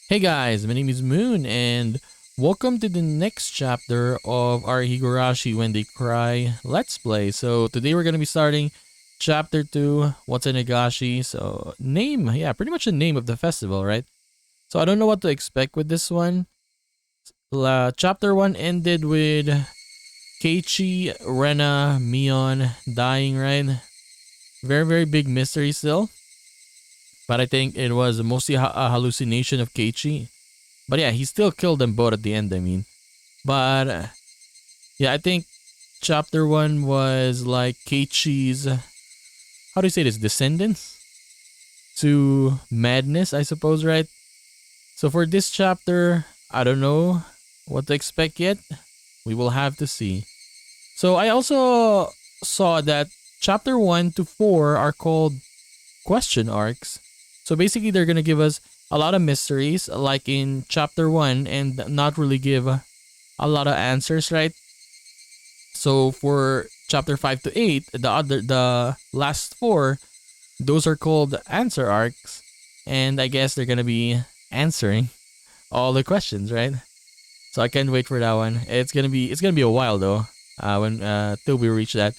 Hey guys, my name is Moon and welcome to the next chapter of our Higurashi When They Cry Let's Play. So today we're going to be starting chapter 2, Watanagashi. So name, yeah, pretty much the name of the festival, right? So I don't know what to expect with this one. Chapter 1 ended with Keiichi, Rena, Mion dying, right? Very big mystery still. But I think it was mostly a hallucination of Keiichi. But yeah, he still killed them both at the end, I mean. But yeah, I think chapter 1 was like Keiichi's, how do you say this, descendants to madness, I suppose, right? So for this chapter, I don't know what to expect yet. We will have to see. So I also saw that chapter 1 to 4 are called question arcs. So basically they're going to give us a lot of mysteries like in chapter 1 and not really give a lot of answers, right? So for chapter 5 to 8, the last 4, those are called answer arcs, and I guess they're going to be answering all the questions, right? So I can't wait for that one. It's going to be a while though when till we reach that.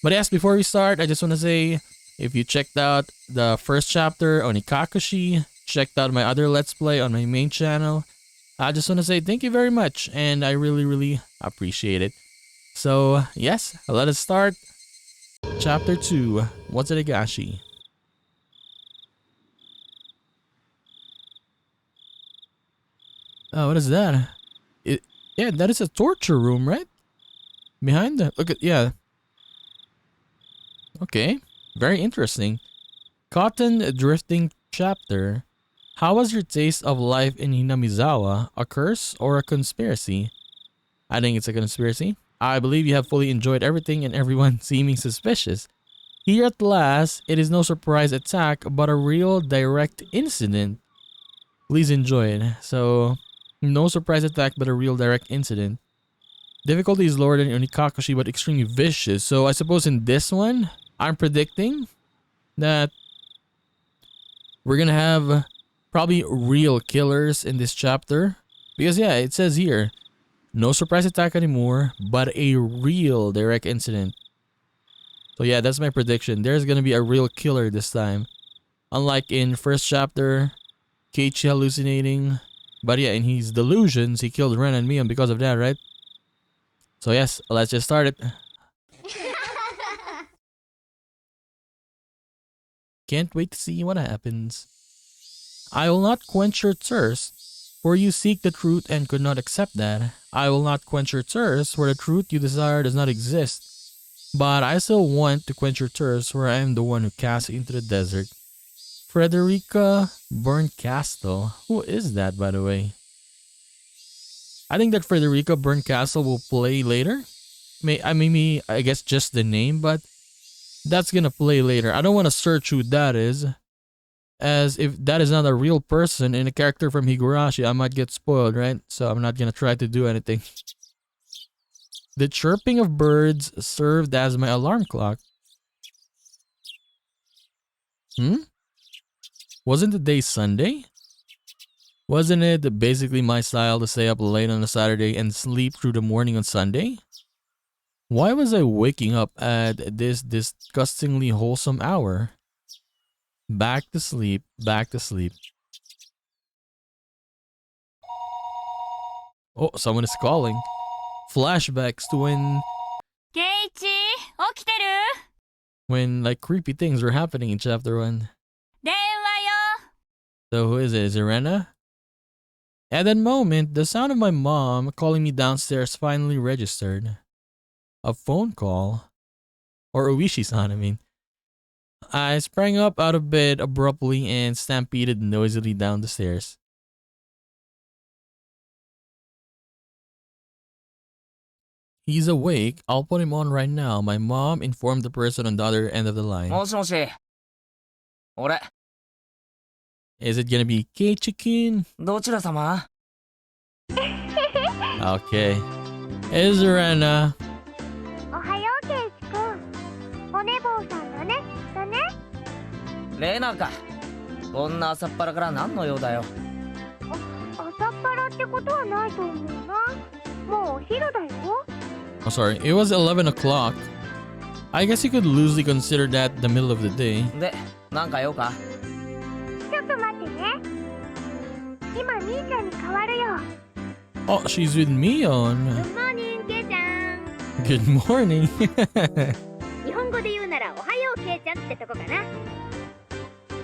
But yes, before we start, I just want to say if you checked out the first chapter on Higurashi, checked out my other Let's Play on my main channel, I just want to say thank you very much and I really appreciate it. So yes, let us start chapter 2, Watanagashi. Oh, what is that? Yeah, that is a torture room, right? Behind the, look at, yeah. Okay, very interesting. Cotton drifting chapter. How was your taste of life in Hinamizawa? A curse or a conspiracy? I think it's a conspiracy. I believe you have fully enjoyed everything and everyone seeming suspicious. Here at last, it is no surprise attack but a real direct incident. Please enjoy it. So, no surprise attack but a real direct incident. Difficulty is lower than Onikakushi but extremely vicious. So I suppose in this one, I'm predicting that we're gonna have probably real killers in this chapter. Because yeah, it says here, no surprise attack anymore, but a real direct incident. So yeah, that's my prediction. There's gonna be a real killer this time. Unlike in first chapter, Keiichi hallucinating. But yeah, in his delusions, he killed Ren and Mion because of that, right? So yes, let's just start it. Can't wait to see what happens. I will not quench your thirst, for you seek the truth and could not accept that. I will not quench your thirst, for the truth you desire does not exist. But I still want to quench your thirst, for I am the one who cast you into the desert. Frederica Berncastle. Who is that, by the way? I think that Frederica Berncastle will play later. I guess just the name, but that's gonna play later. I don't want to search who that is, as if that is not a real person and a character from Higurashi, I might get spoiled, right? So I'm not gonna try to do anything. The chirping of birds served as my alarm clock. Wasn't the day Sunday? Wasn't it basically my style to stay up late on a Saturday and sleep through the morning on Sunday? Why was I waking up at this disgustingly wholesome hour? Back to sleep, back to sleep. Oh, someone is calling. Flashbacks to Keiichi, 起きてる? when like creepy things were happening in chapter 1. 電話よ. So who is it? Is it Rena? At that moment, the sound of my mom calling me downstairs finally registered. A phone call? Or Uishi-san, I mean. I sprang up out of bed abruptly and stampeded noisily down the stairs. He's awake. I'll put him on right now. My mom informed the person on the other end of the line. もしもし。俺、 Is it gonna be Keiichi-kun? どちら様？ Okay. Is Rena? おはよう、ケイチくん。お寝坊さんだね。だね。レナか。こんな朝っぱらから何の用だよ。からってことはないと思うな。もうお昼だよ。 Oh, sorry. It was 11 o'clock. I guess you could loosely consider that the middle of the day. で、なんか用か？ちょっと待ってね。今みーちゃんに変わるよ。 Oh, she's with Mion. グッモーニング、ケイちゃん。 Good morning. 日本語で言うならおはよう、ケイちゃんってとこかな。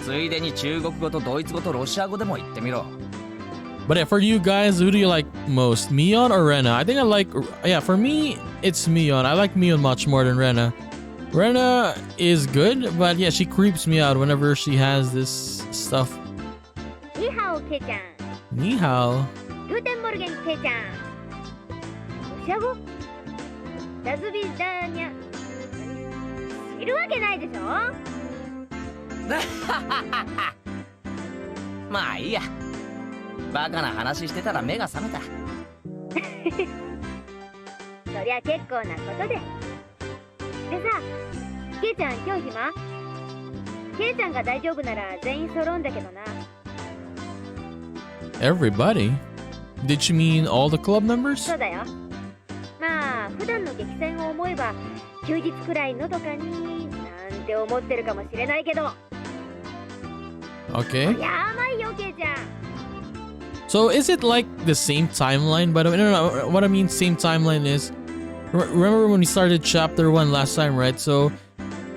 ついでに中国語とドイツ語とロシア語でも言ってみろ。But yeah, for you guys, who do you like most? Mion or Rena? I think I like... Yeah, for me, it's Mion. I like Mion much more than Rena. Rena is good, but yeah, she creeps me out whenever she has this stuff. ニハオ、ケイちゃん。 Ni hao. グーテンモルゲン、ケイちゃん。ロシア語？ダズビダーニャ。知るわけないでしょ。まあいいや。バカな話してたら目が覚めた。そりゃ結構なことで。でさ、ケイちゃん今日暇？ケイちゃんが大丈夫なら全員揃うんだけどな。Everybody? Did she mean all the club members? そうだよ。まあ普段の激戦を思えば休日くらいのどかになんて思ってるかもしれないけど。 Okay. やばいよ、ケイちゃん。 So is it like the same timeline? By the way, no. What I mean same timeline is... Remember when we started chapter 1 last time, right? So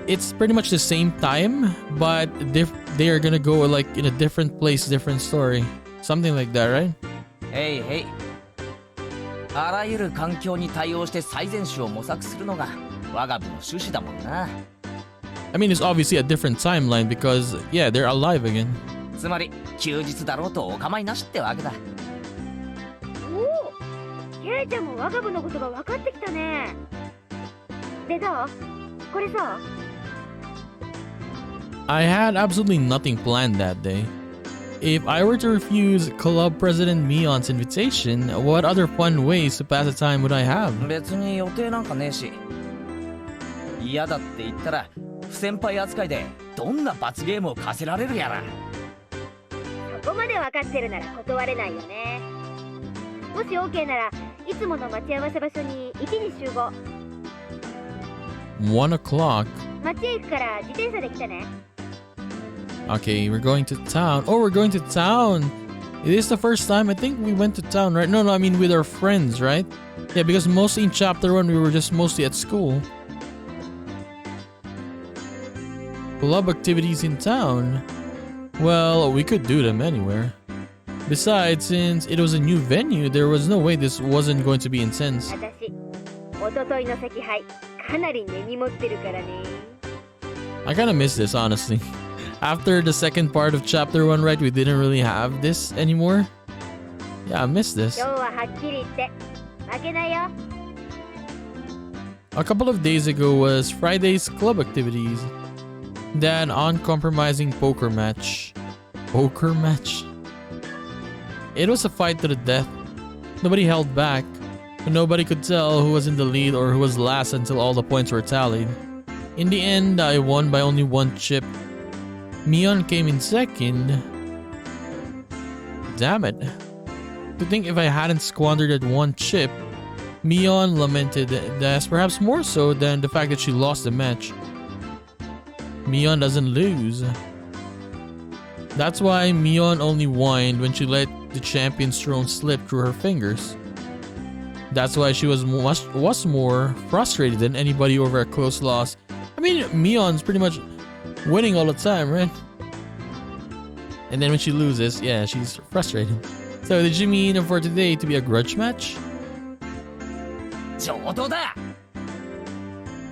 it's pretty much the same time, but they are gonna go like in a different place, different story. Something like that, right? へいへい。あらゆる環境に対応して最善手を模索するのが我が部の趣旨だもんな。I mean, it's obviously a different timeline because, yeah, they're alive again. つまり休日だろうとお構いなしってわけだ。おお、ケイちゃんも我が部のことが分かってきたね。でどう？これさ。 I had absolutely nothing planned that day. If I were to refuse Club President Mion's invitation, what other fun ways to pass the time would I have? 別に予定なんかねえし。嫌だって言ったら不先輩扱いでどんな罰ゲームを課せられるやら。そこまで分かってるなら断れないよね。もし OK ならいつもの待ち合わせ場所に1時集合。 1 o'clock. 街へ行くから自転車で来てね。 Okay, we're going to town. Oh, we're going to town. It is the first time I think we went to town, right? No, I mean with our friends, right? Yeah, because mostly in chapter 1 we were just mostly at school. Club activities in town. Well, we could do them anywhere. Besides, since it was a new venue, there was no way this wasn't going to be intense. 私、おとといの赤杯かなり根に持ってるからね。 I kind of miss this, honestly. After the second part of chapter 1, right, we didn't really have this anymore. Yeah, I miss this. 今日ははっきり言って負けないよ。 A couple of days ago was Friday's club activities. That uncompromising poker match. Poker match? It was a fight to the death. Nobody held back. But nobody could tell who was in the lead or who was last until all the points were tallied. In the end, I won by only 1 chip. Mion came in second. Damn it. To think if I hadn't squandered that 1 chip, Mion lamented that perhaps more so than the fact that she lost the match. Mion doesn't lose. That's why Mion only whined when she let the champion's throne slip through her fingers. That's why she was more frustrated than anybody over a close loss. I mean, Mion's pretty much winning all the time, right? And then when she loses, yeah, she's frustrated. So did you mean for today to be a grudge match? 上等だ。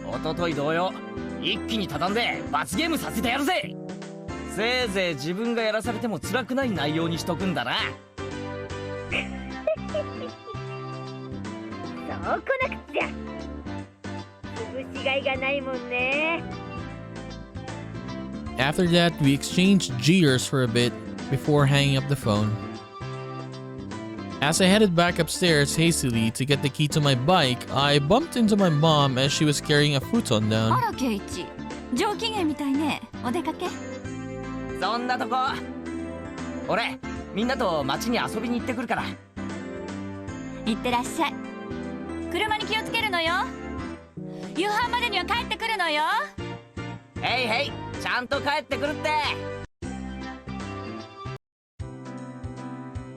おととい同様、一気に畳んで罰ゲームさせてやるぜ。せいぜい自分がやらされても辛くない内容にしとくんだな。そうこなくちゃ。潰しがいがないもんね。 After that, we exchanged jeers for a bit before hanging up the phone. As I headed back upstairs hastily to get the key to my bike, I bumped into my mom as she was carrying a futon あ down. らケイチ、上機嫌みたいね。お出かけ？そんなとこ。俺みんなと街に遊びに行ってくるから。いってらっしゃい。車に気をつけるのよ。夕飯までには帰ってくるのよ。へいへい、ちゃんと帰ってくるって。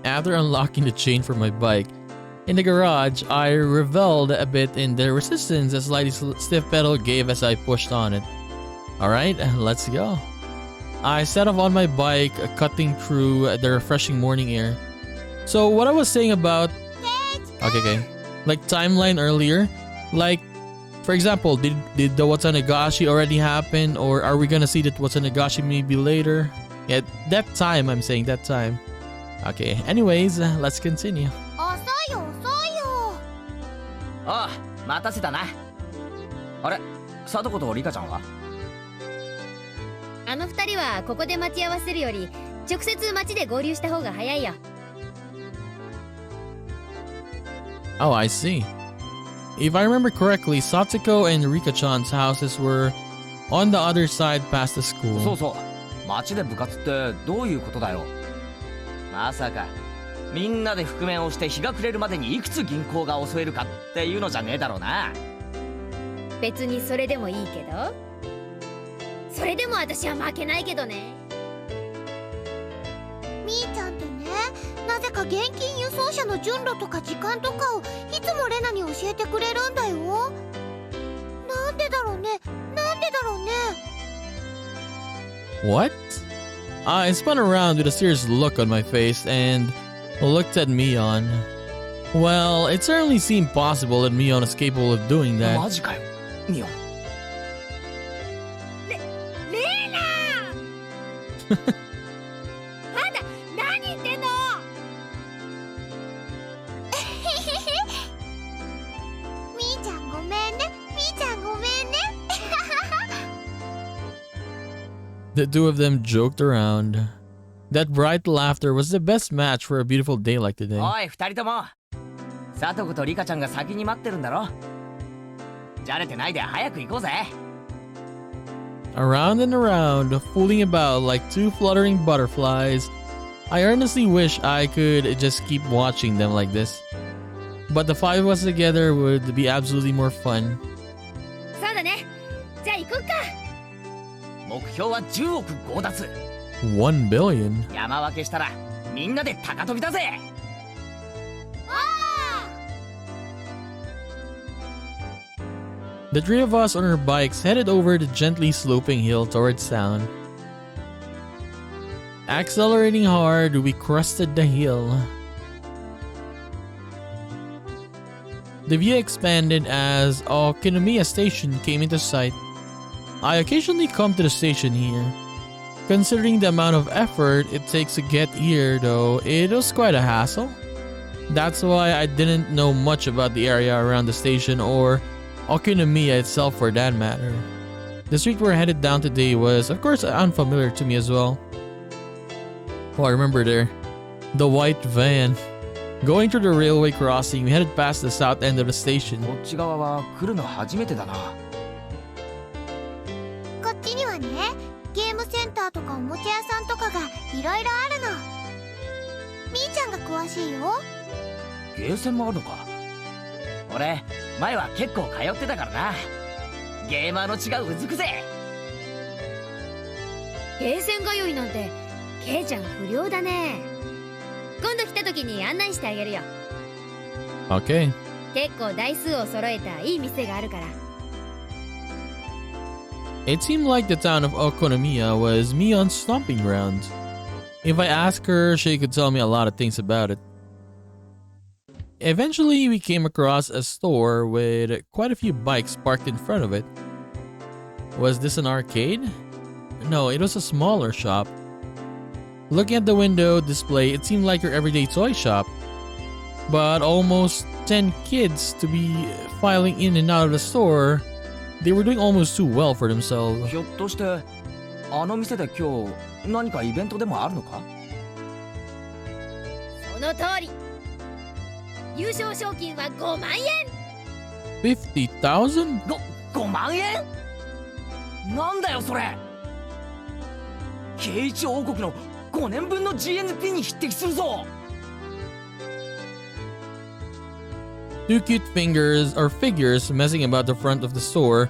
After unlocking the chain for my bike, in the garage, I reveled a bit in the resistance a slightly stiff pedal gave as I pushed on it. Alright, let's go. I set off on my bike, cutting through the refreshing morning air. So what I was saying about... Okay. Like timeline earlier, like, for example, did the Watanagashi already happen, or are we gonna see that Watanagashi maybe later? Yeah, that time, I'm saying that time. Okay, anyways, let's continue. 遅いよ遅いよ。ああ、待たせたな。あれ、貞子とリカちゃんは？あの二人はここで待ち合わせるより直接街で合流した方が早いよ。Oh, I see. If I remember correctly, Satsuko and Rika-chan's houses were on the other side past the そう school. そう、街で部活ってどういうことだよ。まさかみんなで覆面をして日が暮れるまでにいくつ銀行が襲えるかっていうのじゃねえだろうな。別にそれでもいいけど、それでも私は負けないけどね。みーちゃんってね、なぜか現金輸送車の順路とか時間とかをいつもレナに教えてくれるんだよ。なんでだろうね、なんでだろうね。 What? I spun around with a serious look on my face and looked at Mion. Well, it certainly seemed possible that Mion is capable of doing マ that. ジかよ、ミオン。レーナまだ何言ってんの。みーちゃんごめんね、みーちゃんごめんね。 The two of them joked around. That bright laughter was the best match for a beautiful day like today. おい、二人とも。貞子とリカちゃんが先に待ってるんだろ。じゃれてないで早く行こうぜ。Around and around, fooling about like two fluttering butterflies. I earnestly wish I could just keep watching them like this. But the five of us together would be absolutely more fun. そうだね。じゃあ行こっか。目標は10億強奪。1 billion? 山分けしたらみんなで高飛びだぜ。 The three of us on our bikes headed over the gently sloping hill towards town. Accelerating hard, we crested the hill. The view expanded as Hinamizawa station came into sight. I occasionally come to the station here. Considering the amount of effort it takes to get here though, it was quite a hassle. That's why I didn't know much about the area around the station or Okinomiya itself for that matter. The street we're headed down today was of course unfamiliar to me as well. Oh, I remember there. The white van. Going through the railway crossing, we headed past the south end of the station. こっち側は来るの初めてだな。こっちにはね、ゲームセンターとかおもちゃ屋さんとかがいろいろあるの。みーちゃんが詳しいよ。ゲーセンもあるのか。俺前は結構通ってたからな。ゲーマーの血がうずくぜ。ゲーセン通いなんてケイちゃん不良だね。今度来た時に案内してあげるよ。 Okay. 結構台数を揃えたいい店があるから。 It seemed like the town of Okonomiya was Mion's stomping grounds. If I asked her, she could tell me a lot of things about it. Eventually, we came across a store with quite a few bikes parked in front of it. Was this an arcade? No, it was a smaller shop. Looking at the window display, it seemed like your everyday toy shop. But almost 10 kids to be filing in and out of the store, they were doing almost too well for themselves. ひょっとしてあの店で今日何かイベントでもあるのか。その通り。優勝賞金は5万円。 50,000? 5万円？なんだよそれ。K1王国の5年分の GNP に匹敵するぞ。 Two cute fingers or figures messing about the front of the store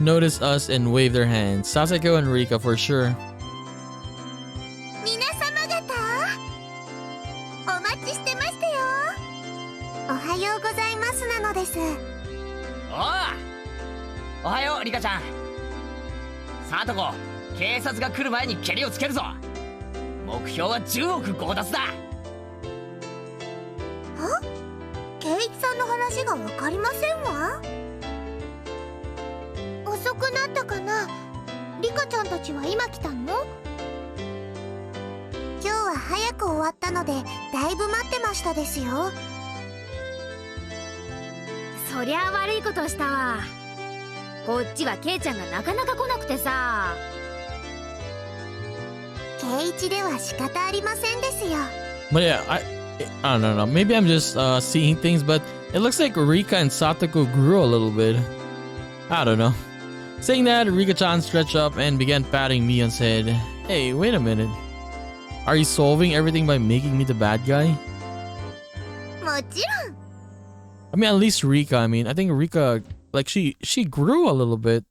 notice us and wave their hands. Sasako and Rika for sure. 皆様方、お待ちしてましたよ。おはようございますなのです。おはようリカちゃん。さとこ、警察が来る前にケリをつけるぞ。目標は10億強奪だ。圭一さんの話がわかりませんわ。遅くなったかな。リカちゃんたちは今来たの？今日は早く終わったのでだいぶ待ってましたですよ。そりゃ悪いことしたわ。こっちはケイちゃんがなかなか来なくてさ。圭一では仕方ありませんですよ。 But yeah, I don't know. Maybe I'm just seeing things, but it looks like Rika and Satoko grew a little bit. I don't know. Saying that, Rika-chan stretched up and began patting me and said, "Hey, wait a minute. Are you solving everything by making me the bad guy?" もちろん。 I mean, at least Rika. I mean, I think Rika, like she grew a little bit.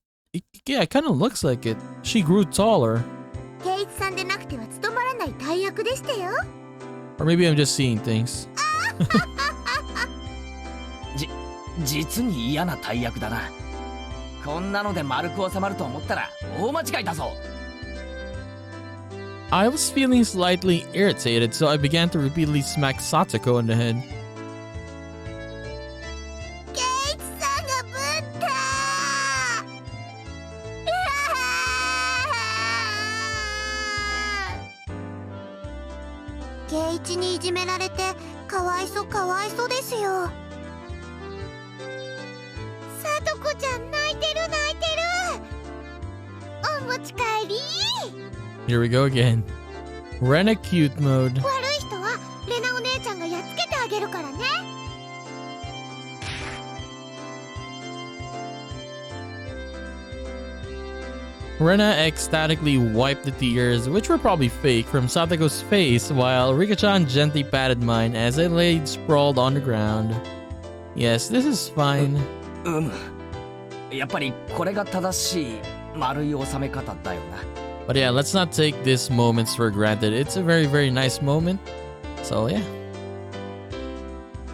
Yeah, it kind of looks like it. She grew taller. 圭一さんでなくては務まらない大役でしたよ。Or maybe I'm just seeing things. 実に嫌な大役だな。こんなので丸く収まると思ったら大間違いだぞ。 I was feeling slightly irritated, so I began to repeatedly smack Satoko in the head. 圭一さんがぶったー。圭一にいじめられてかわいそうですよ。さとこちゃん泣いてる。お持ち帰り。 Here we go again. We're in a cute mode. 悪い人はレナお姉ちゃんがやっつけてあげるからね。Rena ecstatically wiped the tears, which were probably fake, from Satoko's face, while Rika-chan gently patted mine as I laid sprawled on the ground. Yes, this is fine. やっぱりこれが正しい丸い収め方だよな。 But yeah, let's not take these moments for granted. It's a very, very nice moment. So yeah.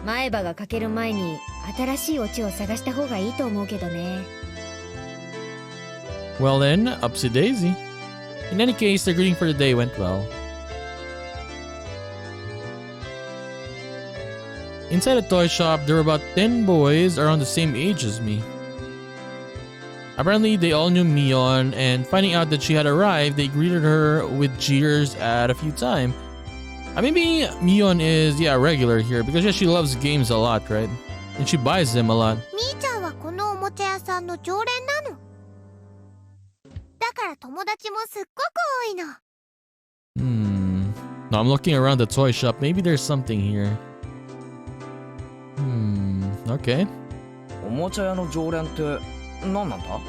前歯が欠ける前に新しいオチを探した方がいいと思うけどね。 Well then, upsy daisy. In any case, the greeting for the day went well. Inside a toy shop, there were about 10 boys around the same age as me. Apparently, they all knew Mion, and finding out that she had arrived, they greeted her with jeers at a few times. Maybe Mion is, regular here, because she loves games a lot, right? And she buys them a lot. みーちゃんはこのおもちゃ屋さんの常連なの。だから友達もすっごく多いの。No, I'm looking around the toy shop. Maybe there's something here. Okay. おもちゃ屋の常連って何なんだ？ほ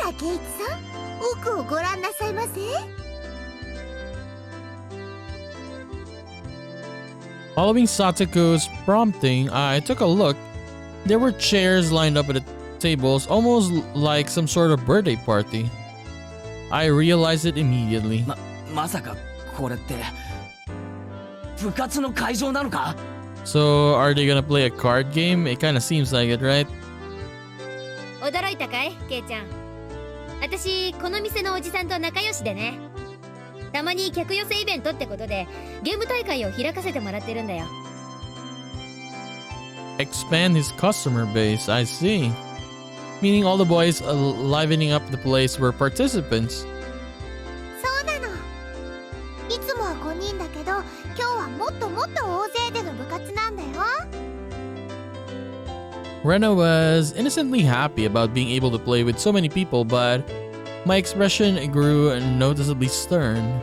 ら圭一さん、奥をご覧なさいませ。 Following Satoko's prompting, I took a look. There were chairs lined up at the tables, almost like some sort of birthday party. I realized it immediately. まさかこれって部活の会場なのか？ So, are they gonna play a card game? It kinda seems like it, right? 驚いたかい、ケイちゃん。私この店のおじさんと仲良しでね。たまに客寄せイベントってことでゲーム大会を開かせてもらってるんだよ。 Expand his customer base, I see. Meaning all the boys livening up the place were participants. そうなの。いつもは5人だけど、今日はもっと大勢での部活なんだよ。 Rena was innocently happy about being able to play with so many people, but my expression grew noticeably stern.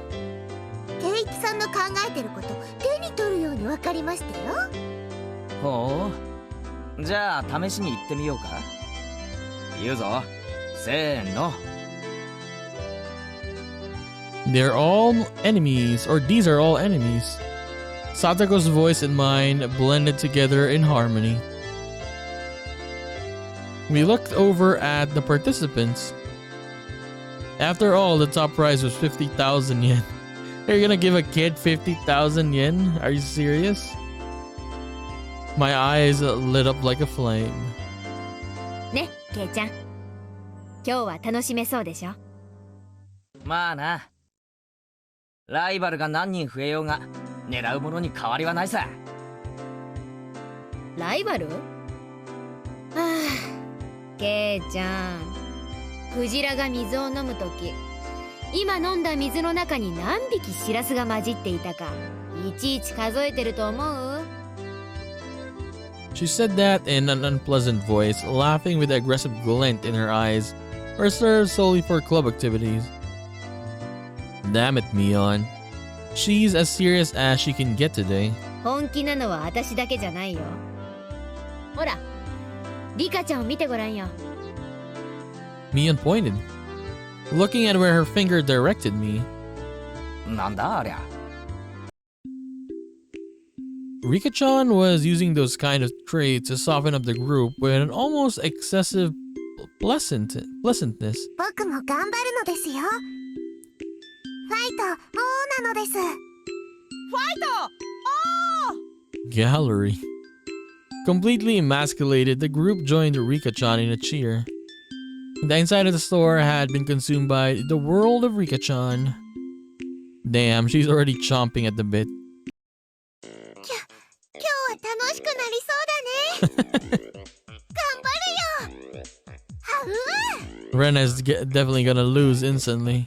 圭一さんの考えてること手に取るように分かりましたよ。ほう。じゃあ試しに行ってみようか。言うぞ。せーの。They're all enemies, or these are all enemies. Satoko's voice and mine blended together in harmony. We looked over at the participants. After all, the top prize was 50,000 yen. You're gonna give a kid 50,000 yen? Are you serious? My eyes lit up like a flame. ね、ケイちゃん。今日は楽しめそうでしょ？まあな。ライバルが何人増えようが狙うものに変わりはないさ。ライバル？はあ、ケイちゃん。クジラが水を飲むとき、今飲んだ水の中に何匹シラスが混じっていたか、いちいち数えてると思う？ She said that in an unpleasant voice, laughing with an aggressive glint in her eyes, reserved solely for club activities. Damn it, Mion. She's as serious as she can get today. 本気なのは私だけじゃないよ。ほら、リカちゃんを見てごらんよ。Mion pointed, looking at where her finger directed me. なんだありゃ。Rika-chan was using those kind of traits to soften up the group with an almost excessive pleasantness. 僕も頑張るのですよ。ファイト、もうなのです。ファイト、Gallery. Completely emasculated, the group joined Rika-chan in a cheer. The inside of the store had been consumed by the world of Rika-chan. Damn, she's already chomping at the bit. 今日は楽しくなりそうだね。頑張るよ。Rena's definitely gonna lose instantly.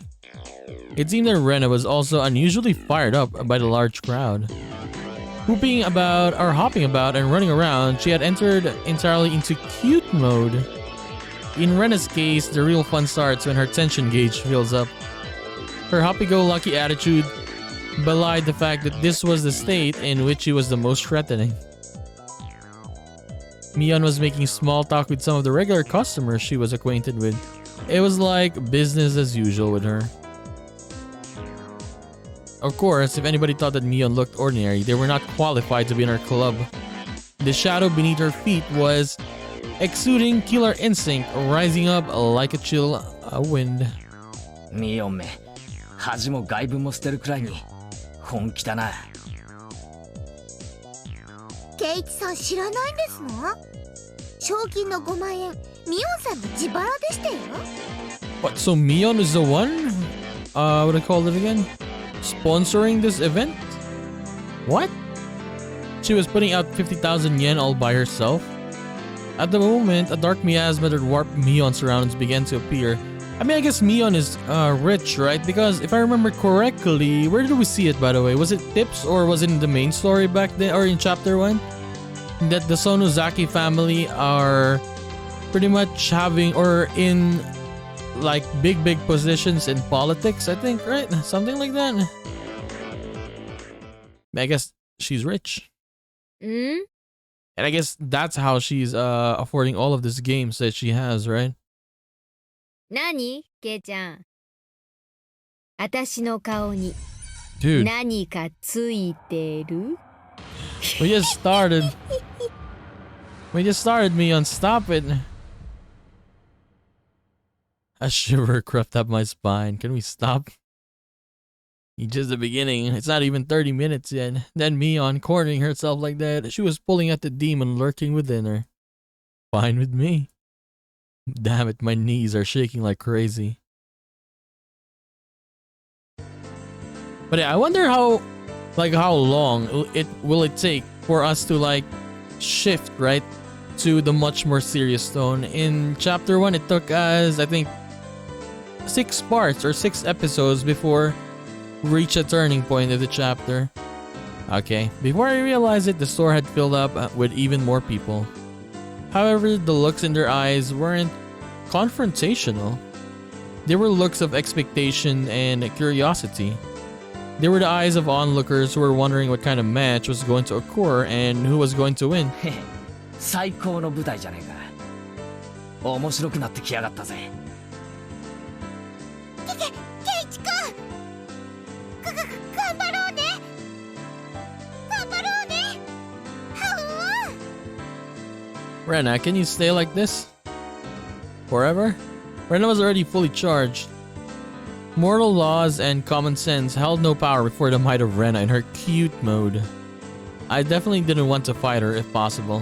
It seemed that Rena was also unusually fired up by the large crowd. Whooping about, or hopping about and running around, she had entered entirely into cute mode. In Rena's case, the real fun starts when her tension gauge fills up. Her happy-go-lucky attitude belied the fact that this was the state in which she was the most threatening. Mion was making small talk with some of the regular customers she was acquainted with. It was like business as usual with her. Of course, if anybody thought that Mion looked ordinary, they were not qualified to be in her club. The shadow beneath her feet was exuding killer instinct, rising up like a chill wind. ミヨンめ、恥も外分も捨てるくらいに本気だな。ケイチさん知らないんですの？賞金の5万円、ミオンさんの自腹でしたよ。What, so Mion is the one? What do I call it again? Sponsoring this event? What? She was putting out 50,000 yen all by herself? At the moment, a dark miasma that warped Mion's surroundings began to appear. I mean, I guess Mion is rich, right? Because if I remember correctly, where did we see it, by the way? Was it Tips or was it in the main story back then, or in chapter 1? That the Sonozaki family are pretty much having, or in like big positions in politics, I think, right? Something like that. I guess she's rich. Mm? And I guess that's how she's affording all of these games that she has, right? 何？ケイちゃん。私の顔に Dude, 何かついてる？ we just started. We just started, Mion. Stop it. A shiver crept up my spine. Can we stop? It's just the beginning. It's not even 30 minutes yet. Then Mion cornering herself like that. She was pulling at the demon lurking within her. Fine with me. Damn it, my knees are shaking like crazy. But yeah, I wonder how long it will take for us to like shift, right, to the much more serious tone. In chapter 1, it took us, I think, 6 parts or 6 episodes before we reach a turning point of the chapter. Okay, before I realized it, the store had filled up with even more people. However, the looks in their eyes weren't confrontational. They were looks of expectation and curiosity. They were the eyes of onlookers who were wondering what kind of match was going to occur and who was going to win. 最高の舞台じゃねえか。面白くなってきやがったぜ。ケイチくん、Rena, can you stay like this? Forever? Rena was already fully charged. Mortal laws and common sense held no power before the might of Rena in her cute mode. I definitely didn't want to fight her if possible.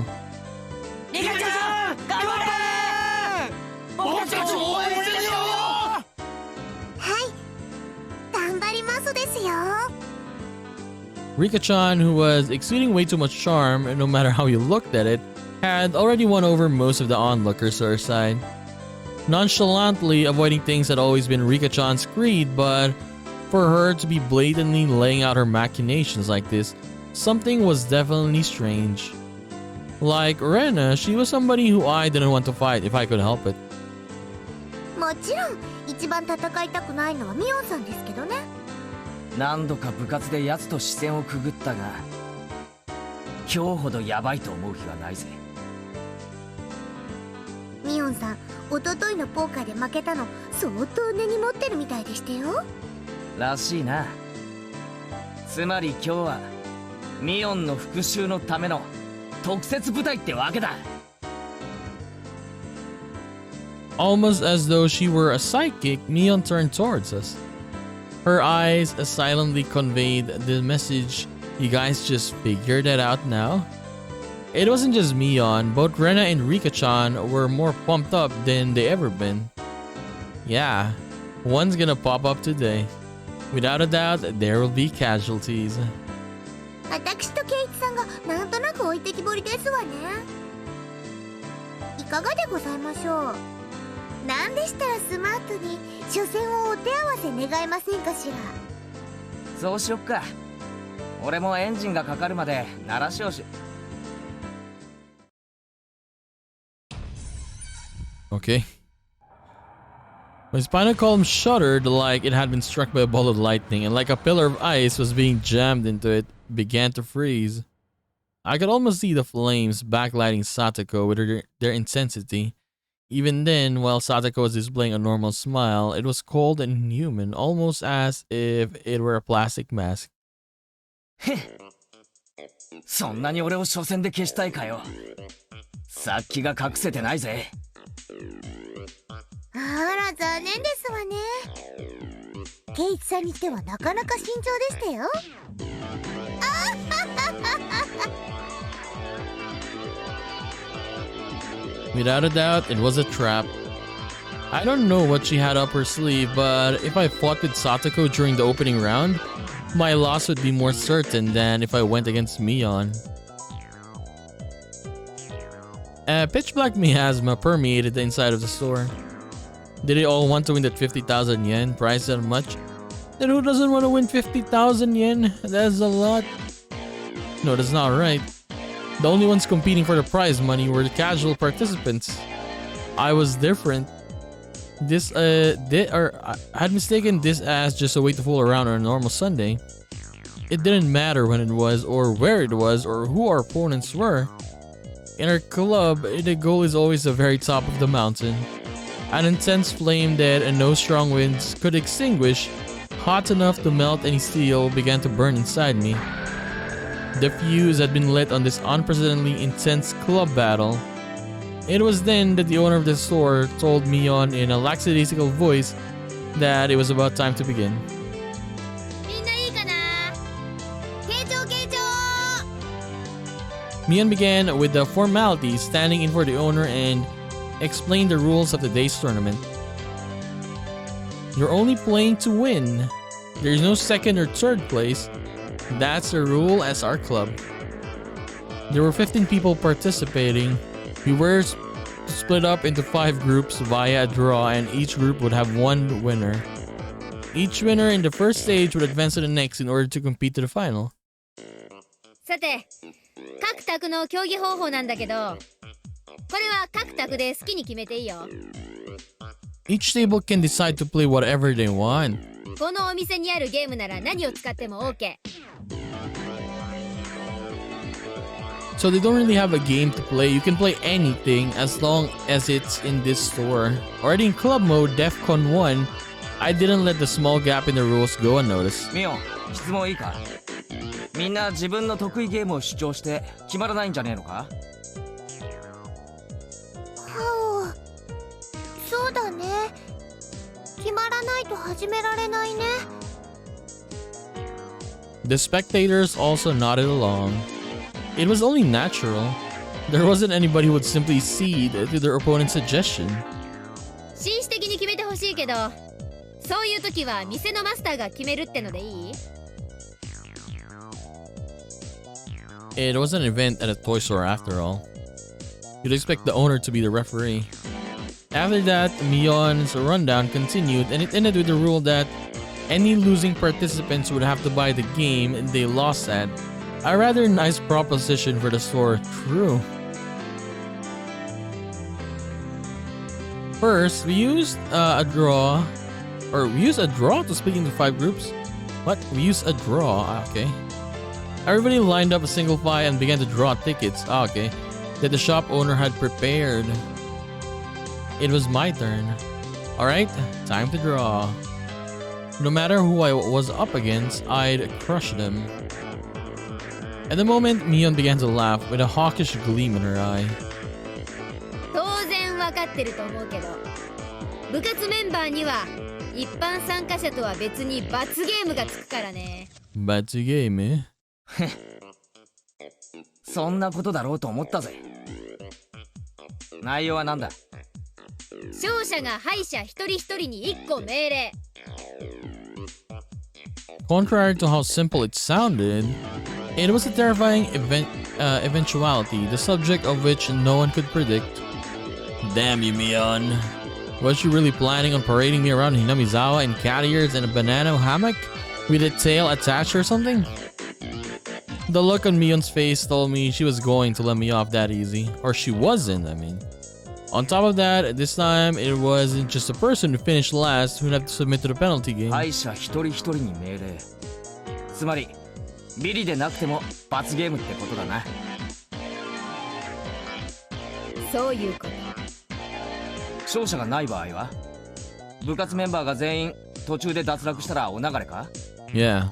リカちゃん頑張れ僕たちも応援してるよはい頑張りますですよ Rika-chan, who was exuding way too much charm, no matter how you looked at it, had already won over most of the onlookers to her side. Nonchalantly avoiding things had always been Rika-chan's creed, but for her to be blatantly laying out her machinations like this, something was definitely strange. Like Rena, she was somebody who I didn't want to fight if I could help it. もちろん一番戦いたくないのはミオンさんですけどね何度か部活で奴と視線をくぐったが今日ほどヤバいと思う日はないぜミオンさん一昨日のポーカーで負けたの相当根に持ってるみたいでしたよらしいなつまり今日はミオンの復讐のための特設部隊ってわけだ Almost as though she were a psychic, Mion turned towards us. Her eyes silently conveyed the message, you guys just figured it out now? It wasn't just Mion, both Rena and Rika-chan were more pumped up than they ever been. Yeah, one's gonna pop up today. Without a doubt, there will be casualties. 私とケイチさんがなんとなく置いてきぼりですわねいかがでございましょうなんでしたらスマートに初戦をお手合わせ願えませんかしらそうしよっか俺もエンジンがかかるまで鳴らしをし Okay. My spinal column shuddered like it had been struck by a ball of lightning, and like a pillar of ice was being jammed into it, began to freeze. I could almost see the flames backlighting Satoko with their intensity. Even then, while Satoko was displaying a normal smile, it was cold and inhuman, almost as if it were a plastic mask. そんなに俺を初戦で消したいかよ殺気が隠せてないぜあら残念ですわねケイチさんにしてはなかなか慎重でしたよ Without a doubt, it was a trap. I don't know what she had up her sleeve, but if I fought with Satoko during the opening round, my loss would be more certain than if I went against Mion. A pitch black miasma permeated the inside of the store. Did they all want to win that 50,000 yen prize that much? Then who doesn't want to win 50,000 yen? That's a lot. No, that's not right. The only ones competing for the prize money were the casual participants. I was different. I had mistaken this as just a way to fool around on a normal Sunday. It didn't matter when it was, or where it was, or who our opponents were. In our club, the goal is always the very top of the mountain. An intense flame that no strong winds could extinguish, hot enough to melt any steel, began to burn inside me. The fuse had been lit on this unprecedentedly intense club battle. It was then that the owner of the store told Mion in a lackadaisical voice that it was about time to begin. みんないいかな慶長慶長 Mion began with the formalities, standing in for the owner and explained the rules of the day's tournament. You're only playing to win. There is no second or third place. That's the rule as our club. There were 15 people participating. We were split up into 5 groups via a draw, and each group would have one winner. Each winner in the first stage would advance to the next in order to compete to the final. さて各卓の競技方法なんだけどこれは各卓で好きに決めていいよ Each table can decide to play whatever they want. このお店にあるゲームなら何を使っても OK So they don't really have a game to play. You can play anything as long as it's in this store. Already in club mode, DEFCON 1, I didn't let the small gap in the rules go unnoticed. ミオン質問いいかみんな自分の得意ゲームを主張して決まらないんじゃねえのか決まらないと始められないね。 The spectators also nodded along. It was only natural. There wasn't anybody who would simply cede to their opponent's suggestion. 紳士的に決めてほしいけど、そういう時は店のマスターが決めるってのでいい？ It was an event at a toy store after all. You'd expect the owner to be the referee. After that, Mion's rundown continued, and it ended with the rule that any losing participants would have to buy the game they lost at. A rather nice proposition for the store, true. First, we used a draw to split into 5 groups. What? We used a draw, okay. Everybody lined up a single file and began to draw tickets, okay, that the shop owner had prepared. It was my turn. Alright, time to draw. No matter who I was up against, I'd crush them. At the moment, Mion began to laugh with a hawkish gleam in her eye. 当然わかってると思うけど、部活メンバーには一般参加者とは別に罰ゲームがつくからね。罰ゲーム？そんなことだろうと思ったぜ。内容は何だ？勝者が敗者一人一人に1個命令。 Contrary to how simple it sounded, it was a terrifying eventuality, the subject of which no one could predict. Damn you, Mion. Was you really planning on parading me around Hinamizawa in cat ears and a banana hammock with a tail attached or something? The look on Mion's face told me she was going to let me off that easy. Or she wasn't, I mean. On top of that, this time it wasn't just the person who finished last who'd have to submit to the penalty game. 敗者一人一人に命令。つまりビリでなくても罰ゲームってことだな。そういうこと。勝者がない場合は部活メンバーが全員途中で脱落したらお流れか？ Yeah.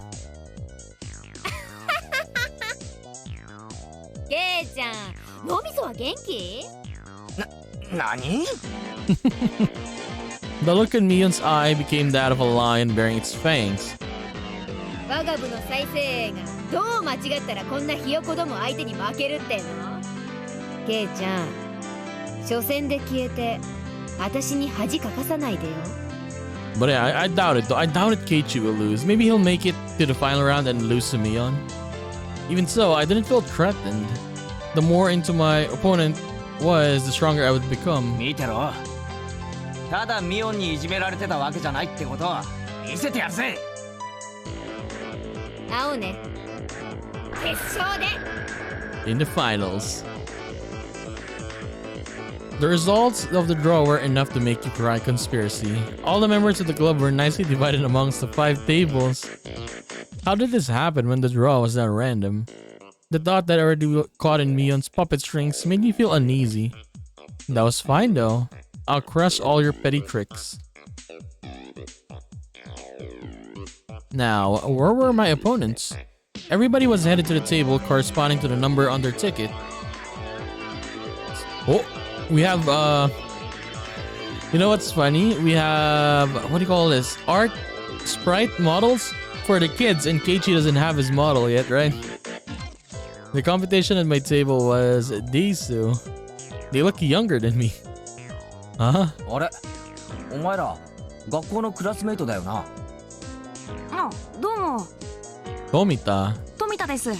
ケイちゃん、脳みそは元気？何？ The look in Mion's eye became that of a lion bearing its fangs. 我が部の再生映がどう間違ったらこんなひよこども相手に負けるっての？ケイちゃん、初戦で消えて私に恥かかさないでよ。 But yeah, I doubt it though. I doubted Keiichi will lose. Maybe he'll make it to the final round and lose to Mion. Even so, I didn't feel threatened. The more into my opponent was, the stronger I would become. 見てろ。ただミオンにいじめられてたわけじゃないってことを見せてやるぜ。会おうね。決勝で。 In the finals. The results of the draw were enough to make you cry conspiracy. All the members of the club were nicely divided amongst the 5 tables. How did this happen when the draw was that random? The thought that I already caught in Mion's puppet strings made me feel uneasy. That was fine though. I'll crush all your petty tricks. Now, where were my opponents? Everybody was headed to the table corresponding to the number on their ticket. Oh, we have, you know what's funny? We have, what do you call this? Art sprite models for the kids, and Keiichi doesn't have his model yet, right? The competition at my table was these two. They look younger than me. Huh? あれ、お前ら学校のクラスメイトだよな。あ、どうも。 Tomita. 富田です。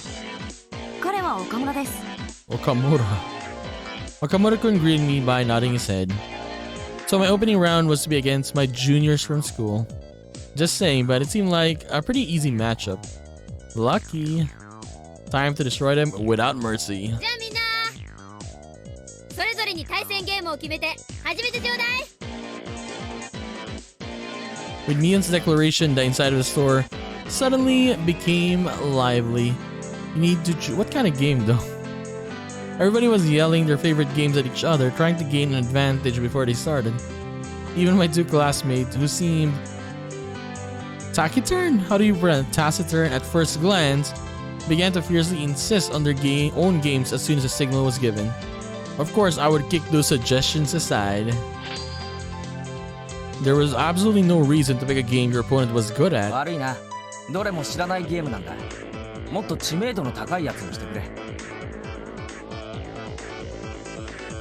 彼は岡村です。 Okamura. Okamura-kun greeted me by nodding his head. So my opening round was to be against my juniors from school. Just saying, but it seemed like a pretty easy matchup. Lucky. Time to destroy them without mercy. じゃあみんな、それぞれに対戦ゲームを決めて始めてちょうだい。 With Mion's declaration, the inside of the store suddenly became lively. You need to choose. What kind of game though? Everybody was yelling their favorite games at each other, trying to gain an advantage before they started. Even my 2 classmates, who seemed taciturn? How do you pronounce taciturn at first glance, began to fiercely insist on their own games as soon as a signal was given. Of course, I would kick those suggestions aside. There was absolutely no reason to pick a game your opponent was good at. 悪いな。どれも知らないゲームなんだ。もっと知名度の高いやつにしてくれ。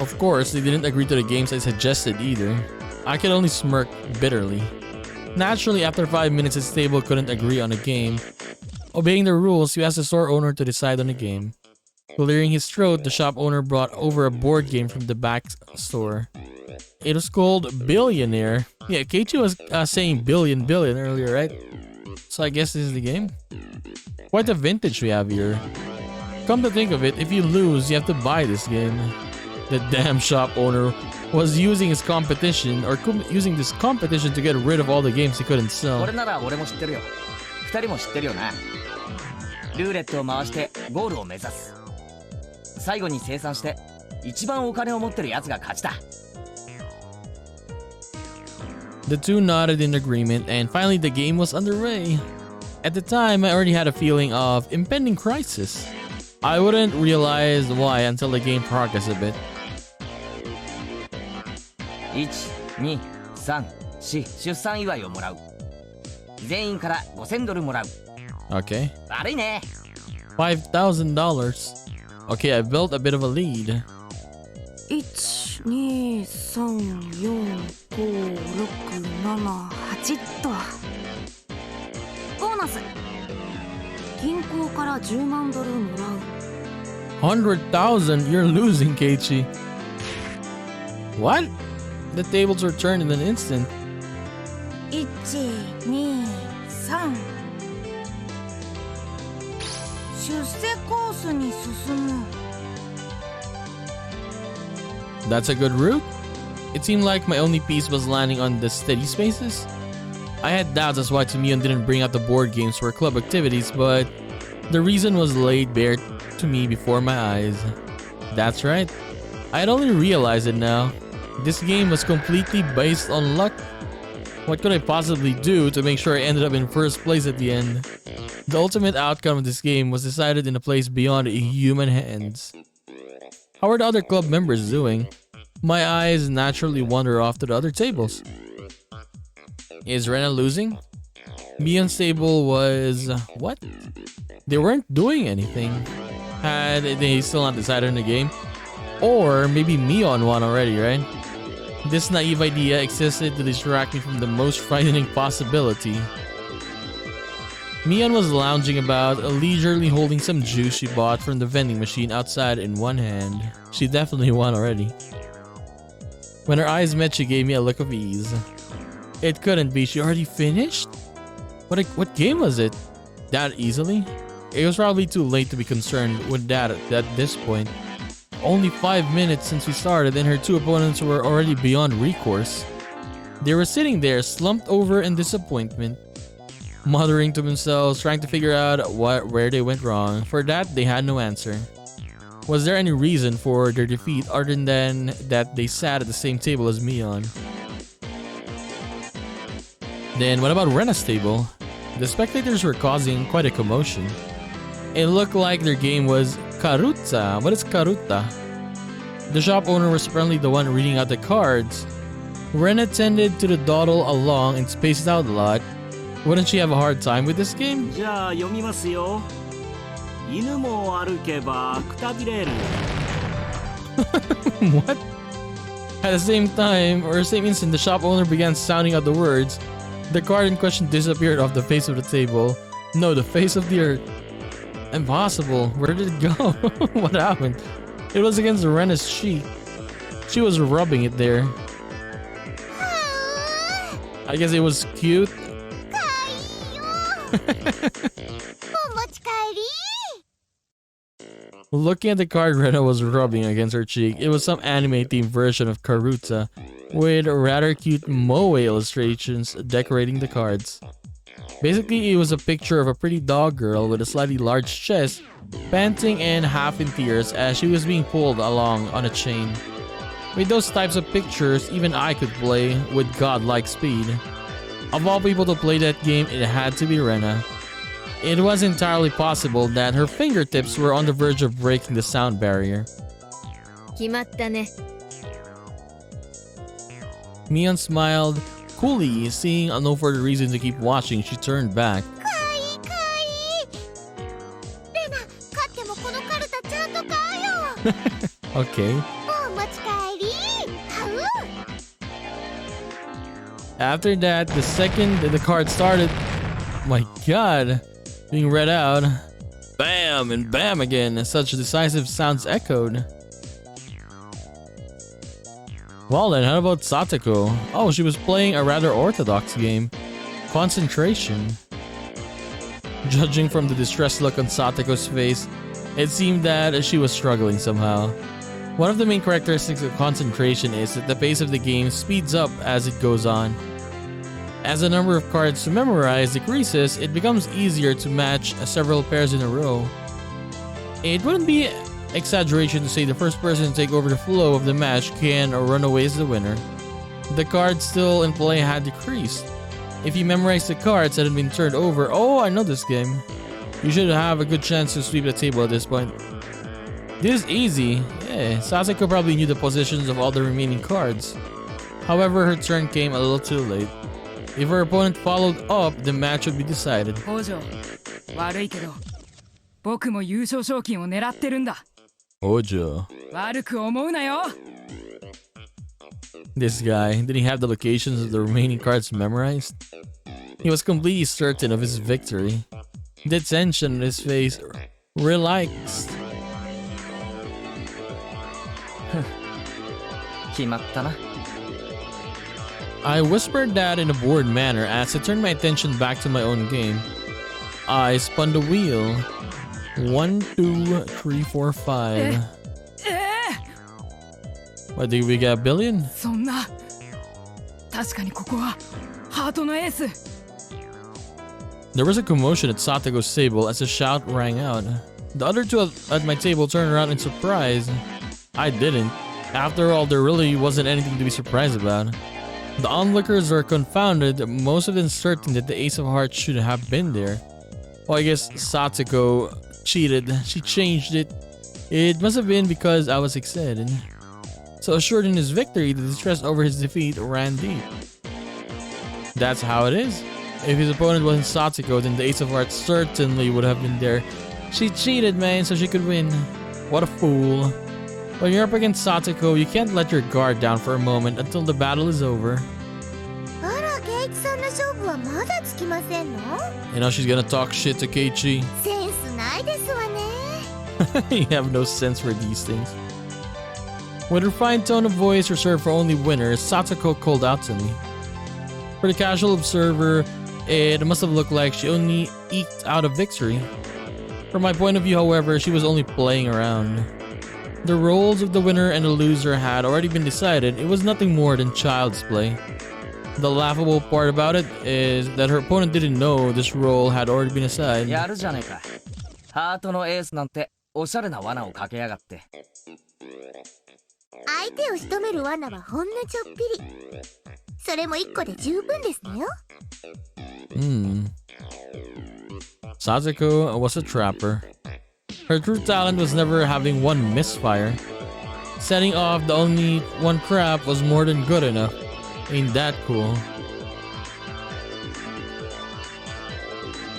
Of course, they didn't agree to the games I suggested either. I could only smirk bitterly. Naturally, after 5 minutes, his table couldn't agree on a game. Obeying the rules, he asked the store owner to decide on a game. Clearing his throat, the shop owner brought over a board game from the back store. It was called Billionaire. Yeah, Keiichi was saying billion earlier, right? So I guess this is the game? Quite a vintage we have here. Come to think of it, if you lose, you have to buy this game. The damn shop owner was using his competition, or using this competition to get rid of all the games he couldn't こ sell. れなら俺も知ってるよ。二人も知ってるよな。ルーレットを回してゴールを目指す。最後に清算して一番お金を持ってるやつが勝ちだ。The two nodded in agreement, and finally the game was underway. At the time, I already had a feeling of impending crisis. I wouldn't realize why until the game progressed a bit. 1、2、3、4出産祝いをもらう。全員から5000ドルもらう。 Okay. 悪いね。 $5,000. Okay, I built a bit of a lead. 1、2、3、4、5、6、7、8と。ボーナス。銀行から10万ドルもらう。 100,000? You're losing, Keiichi. What? The tables were turned in an instant. 1、2、3。出世コースに進む。 That's a good route? It seemed like my only piece was landing on the steady spaces. I had doubts as why Tamiyon didn't bring out the board games for club activities, but the reason was laid bare to me before my eyes. That's right. I had only realized it now. This game was completely based on luck. What could I possibly do to make sure I ended up in first place at the end? The ultimate outcome of this game was decided in a place beyond human hands. How are the other club members doing? My eyes naturally wander off to the other tables. Is Rena losing? Mion's table was... what? They weren't doing anything. Had they still not decided on the game? Or maybe Mion won already, right? This naive idea existed to distract me from the most frightening possibility. Mion was lounging about, leisurely holding some juice she bought from the vending machine outside in one hand. She definitely won already. When her eyes met, she gave me a look of ease. It couldn't be. She already finished? What game was it? That easily? It was probably too late to be concerned with that at this point. Only 5 minutes since we started and her two opponents were already beyond recourse. They were sitting there, slumped over in disappointment, muttering to themselves, trying to figure out where they went wrong. For that, they had no answer. Was there any reason for their defeat other than that they sat at the same table as Mion? Then what about Rena's table? The spectators were causing quite a commotion. It looked like their game was Karuta. What is Karuta? The shop owner was apparently the one reading out the cards. Rena tended to the dawdle along and spaced out a lot. Wouldn't she have a hard time with this game? じゃあ読みますよ。犬も歩けばくたびれる。What? At the same time, or same instant, the shop owner began sounding out the words. The card in question disappeared off the face of the table. No, the face of the earth. Impossible. Where did it go? What happened? It was against Rena's cheek. She was rubbing it there. I guess it was cute. かわいいよお持ち帰り Looking at the card Rena was rubbing against her cheek, it was some anime-themed version of Karuta, with rather cute moe illustrations decorating the cards. Basically, it was a picture of a pretty dog girl with a slightly large chest, panting and half in tears as she was being pulled along on a chain. With those types of pictures, even I could play with godlike speed. Of all people to play that game, it had to be Rena. It was entirely possible that her fingertips were on the verge of breaking the sound barrier. 決まったね。 Mion smiled, Coolly, seeing no further reason to keep watching, she turned back. かわいいかわいい。レナ、勝ってもこのカルタちゃんと買うよ。 Okay. お持ち帰り。買う。 After that, the second the card started, my god, being read out, bam and bam again, such decisive sounds echoed. Well then, how about Satoko? Oh, she was playing a rather orthodox game. Concentration. Judging from the distressed look on Satoko's face, it seemed that she was struggling somehow. One of the main characteristics of concentration is that the pace of the game speeds up as it goes on. As the number of cards to memorize decreases, it becomes easier to match several pairs in a row. It wouldn't be exaggeration to say the first person to take over the flow of the match can run away as the winner. The cards still in play had decreased. If you memorize the cards that had been turned over, oh, I know this game, you should have a good chance to sweep the table at this point. This is easy. Yeah, Sasako probably knew the positions of all the remaining cards. However, her turn came a little too late. If her opponent followed up, the match would be decided. 北条悪いけど僕も優勝賞金を狙ってるんだ Ojo. 悪く思うなよ This guy, did he have the locations of the remaining cards memorized? He was completely certain of his victory. The tension on his face relaxed. 決まったな I whispered that in a bored manner as I turned my attention back to my own game. I spun the wheel. 1, 2, 3, 4, 5. What, did we get a billion? そんな確かにここはハートのエース There was a commotion at Satoko's table as a shout rang out. The other two at my table turned around in surprise. I didn't. After all, there really wasn't anything to be surprised about. The onlookers were confounded, most of them certain that the Ace of Hearts should have been there. Well, I guess Satoko cheated. She changed it. It must have been because I was excited. So assured in his victory, the distress over his defeat ran deep. That's how it is. If his opponent wasn't Satoko, then the Ace of Hearts certainly would have been there. She cheated, man, so she could win. What a fool. When you're up against Satoko, you can't let your guard down for a moment until the battle is over. あら、ケイチさんの勝負はまだつきませんの？ You know she's gonna talk shit to Keiichi. センスないですわね。 You have no sense for these things. With her fine tone of voice reserved for only winners, Satoko called out to me. For the casual observer, it must have looked like she only eked out a victory. From my point of view, however, she was only playing around. The roles of the winner and the loser had already been decided. It was nothing more than child's play. The laughable part about it is that her opponent didn't know this role had already been assigned. やるじゃねえかハートのエースなんておしゃれな罠をかけやがって相手を仕留める罠はほんのちょっぴり。それも一個で十分ですねよ。Sasuke was a trapper. Her true talent was never having one misfire. Setting off the only one trap was more than good enough. Ain't that cool?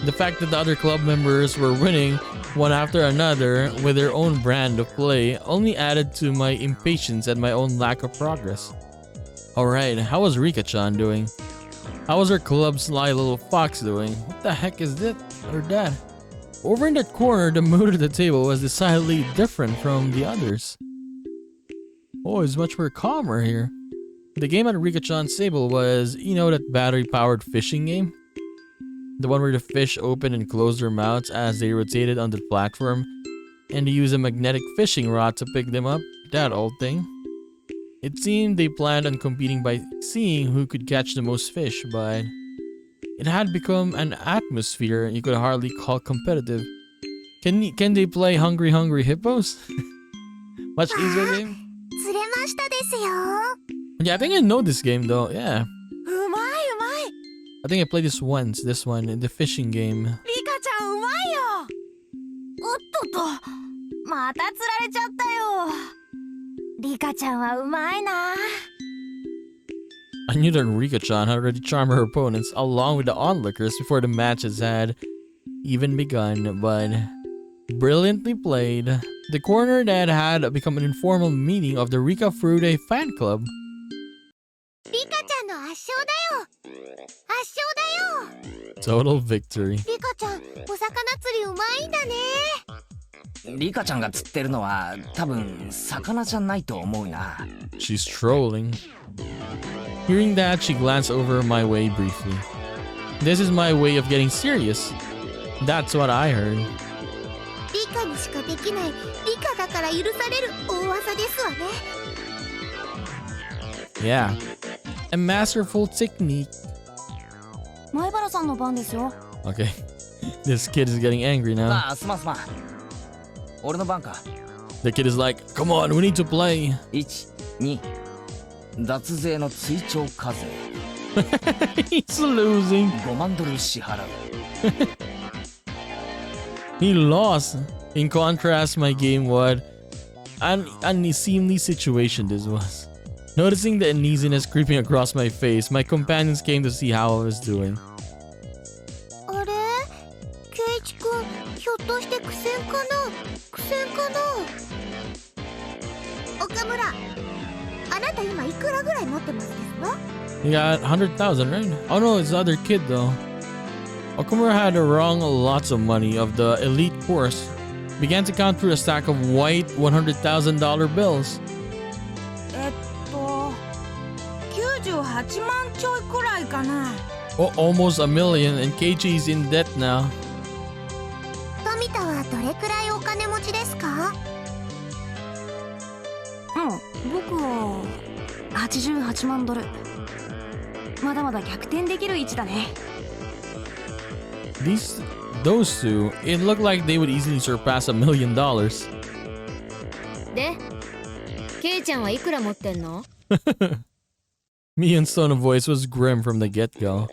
The fact that the other club members were winning one after another with their own brand of play only added to my impatience and my own lack of progress. Alright, how was Rika-chan doing? How was her club sly little fox doing? What the heck is this or that? Over in that corner, the mood of the table was decidedly different from the others. Oh, it's much more calmer here. The game at Rika-chan's table was, you know, that battery-powered fishing game? The one where the fish opened and closed their mouths as they rotated on the platform, and you use a magnetic fishing rod to pick them up? That old thing. It seemed they planned on competing by seeing who could catch the most fish, but it had become an atmosphere you could hardly call competitive. Can they play Hungry Hungry Hippos? Much easier game? 釣れましたですよ。 Yeah, I think I know this game though, yeah. うまいうまい I think I played this once, this one, in the fishing game. リカちゃんうまいよおっとっとまた釣られちゃったよリカちゃんはうまいな I knew that Rika-chan had already charmed her opponents along with the onlookers before the matches had even begun, but brilliantly played. The corner that had become an informal meeting of the Rika Furude fan club. リカちゃんの圧勝だよ。圧勝だよ。 Total victory. リカちゃん、お魚釣りうまいんだね。リカちゃんが釣ってるのは多分魚じゃないと思うな。 She's trolling. Hearing that, she glanced over my way briefly. This is my way of getting serious. That's what I heard. リカにしかできない、リカだから許される大技ですわね。 Yeah. A masterful technique. 前原さんの番ですよ。 Okay. This kid is getting angry now. ああ、すまんすまん。俺の番か。 The kid is like, come on, we need to play. 1、2、脱税の追徴課税。He's losing. 5万ドル支払う。 He lost. In contrast, my game what an unseemly situation this was. Noticing the uneasiness creeping across my face, my companions came to see how I was doing. あれ、ケイチ君、ひょっとして苦戦かな。苦戦かな。岡村、あなた今いくらぐらい持ってますですか？ He got 100,000, right? Oh no, it's the other kid though. Okumura had wrung lots of money of the elite course. Began to count through a stack of white $100,000 bills. 98万ちょいくらいかな。 Oh, almost a million, and Keiichi's in debt now. 富田はどれくらいお金持ちですか？僕は88万ドル。まだまだ逆転できる位置だね。Those two, it looked like they would easily surpass $1 million. で、ケイちゃんはいくら持ってんの？ Mion's tone of voice was grim from the get-go.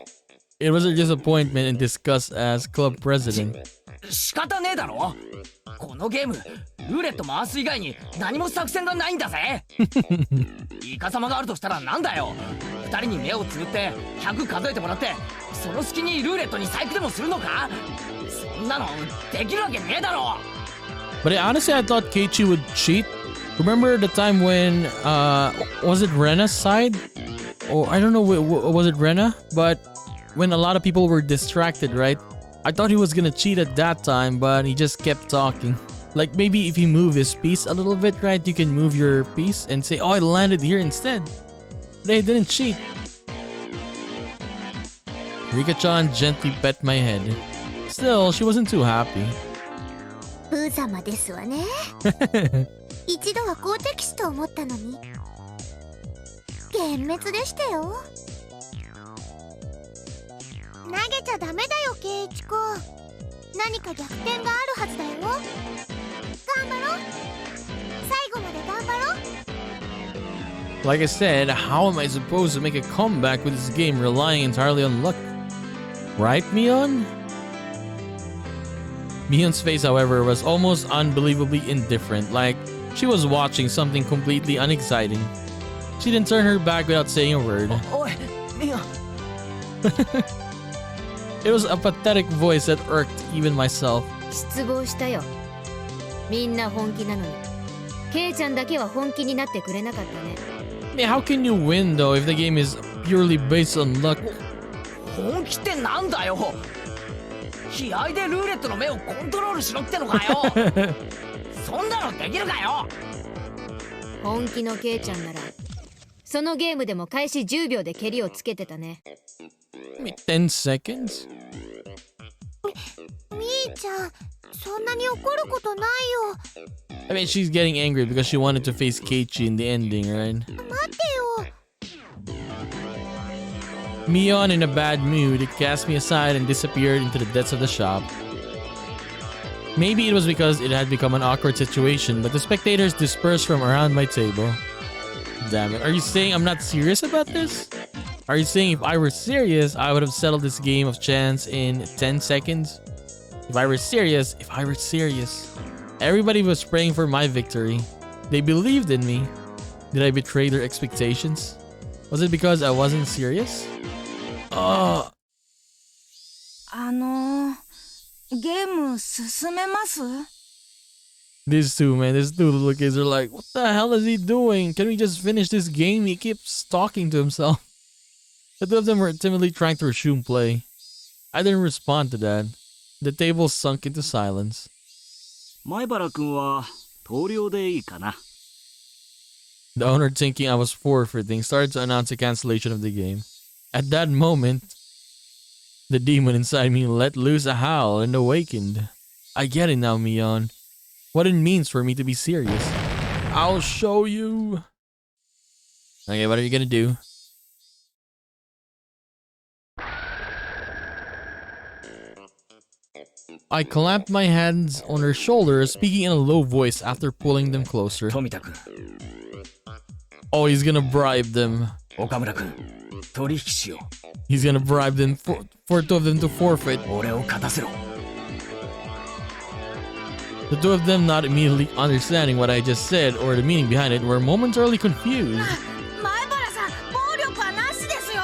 It was a disappointment and disgust as club president. 仕方ねえだろ。このゲームルーレット回す以外に何も作戦がないんだぜ。イカ様があるとしたらなんだよ。2人に目をつぶって100数えてもらって、その隙にルーレットに細工でもするのか？そんなのできるわけねえだろ。 But honestly, I thought Keiichi would cheat. Remember the time when, was it Rena's side? Or I don't know, was it Rena? But when a lot of people were distracted, right? I thought he was gonna cheat at that time, but he just kept talking. Like maybe if you move his piece a little bit, right? You can move your piece and say, oh, I landed here instead. They didn't cheat. Rika-chan gently pet my head. Still, she wasn't too happy. 無様ですわね。一度は好敵手と思ったのに幻滅でしたよ。投げちゃダメだよ、ケイチ君。何か逆転があるはずだよ。頑張ろう。最後まで頑張ろう。 Like I said, how am I supposed to make a comeback with this game relying entirely on luck? Right, Mion? Mion's face, however, was almost unbelievably indifferent, like she was watching something completely unexciting. She didn't turn her back without saying a word. おい、ミオ。 It was a pathetic voice that irked even myself. 失望したよ。みんな本気なのに、ケイちゃんだけは本気になってくれなかったね。I mean, how can you win though if the game is purely based on luck? 本気ってなんだよ。気合でルーレットの目をコントロールしろってのかよ。そんなのできるかよ。本気のケイちゃんならそのゲームでも開始10秒で蹴りをつけてたね。I mean, 10 seconds? みーちゃん、そんなに怒ることないよ。 I mean, she's getting angry because she wanted to face Keiichi in the ending, right? 待ってよ。 Mion, in a bad mood, cast me aside and disappeared into the depths of the shop. Maybe it was because it had become an awkward situation, but the spectators dispersed from around my table. Damn it, are you saying I'm not serious about this? Are you saying if I were serious, I would have settled this game of chance in 10 seconds? If I were serious, Everybody was praying for my victory. They believed in me. Did I betray their expectations? Was it because I wasn't serious? Oh, ゲーム進めます？ these two, man. These two little kids are like, what the hell is he doing? Can we just finish this game? He keeps talking to himself. The two of them were timidly trying to resume play. I didn't respond to that. The table sunk into silence. 前原君は投了でいいかな。The owner, thinking I was forfeiting, started to announce a cancellation of the game. At that moment, the demon inside me let loose a howl and awakened. I get it now, Mion. What it means for me to be serious. I'll show you. Okay, what are you gonna do? I clamped my hands on her shoulders, speaking in a low voice after pulling them closer. 富田君、 Oh, he's gonna bribe them. 岡村君、取引しよ He's gonna bribe them for two of them to forfeit. う。俺を勝たせろ。 The two of them not immediately understanding what I just said or the meaning behind it were momentarily confused. 前原さん、暴力はなしですよ。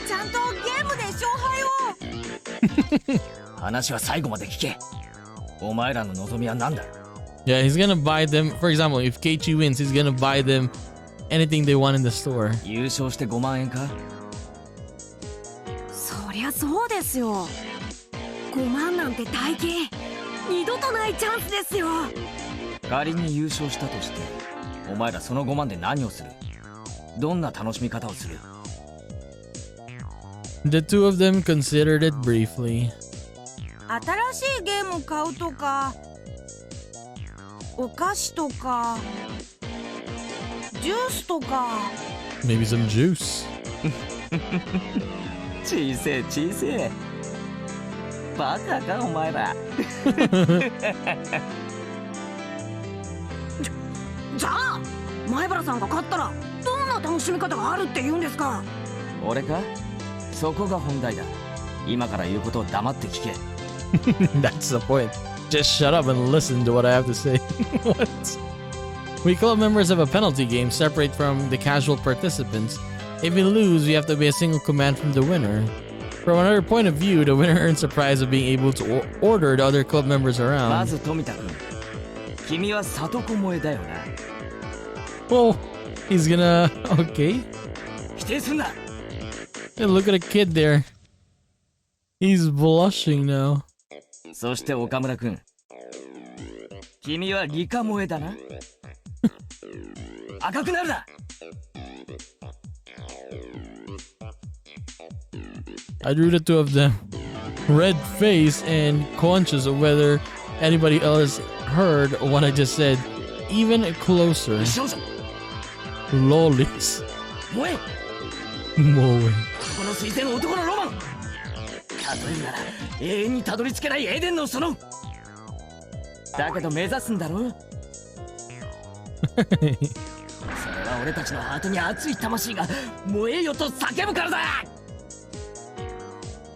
ちゃんとゲームで勝敗を。話は最後まで聞け。お前らの望みは何だ？ Yeah, he's gonna buy them. For example, if Keiichi wins, he's gonna buy them anything they want in the store. 優勝して5万円か？そりゃそうですよ。5万なんて大金。二度とないチャンスですよ。仮に優勝したとして、お前らその5万で何をする？どんな楽しみ方をする？ The two of them considered it briefly. 新しいゲーム買うとか、お菓子とか、ジュースとか。 Maybe some juice. 小せえ小せえ。バカかお前ら。じゃあ前原さんが勝ったらどんな楽しみ方があるって言うんですか？俺か？そこが本題だ。今から言うことを黙って聞け。That's the point. Just shut up and listen to what I have to say. What? We club members have a penalty game separate from the casual participants. If we lose, we have to obey a single command from the winner. From another point of view, the winner earns the prize of being able to order the other club members ま around. ず富田君、君は里子萌えだよな。 Well, he's gonna... Okay. 否定すんな。 Hey, look at a kid there. He's blushing now. そして岡村君、君は理科萌えだな。赤くなるな。 I drew the two of them, red face and conscious of whether anybody else heard what I just said, even closer. 少女、 Lollies. 萌え。 Moe. この水星の男のロマン。例えるなら永遠にたどり着けないエデンの園。だけど目指すんだろ。それは俺たちのハートに熱い魂が燃えよと叫ぶからだ。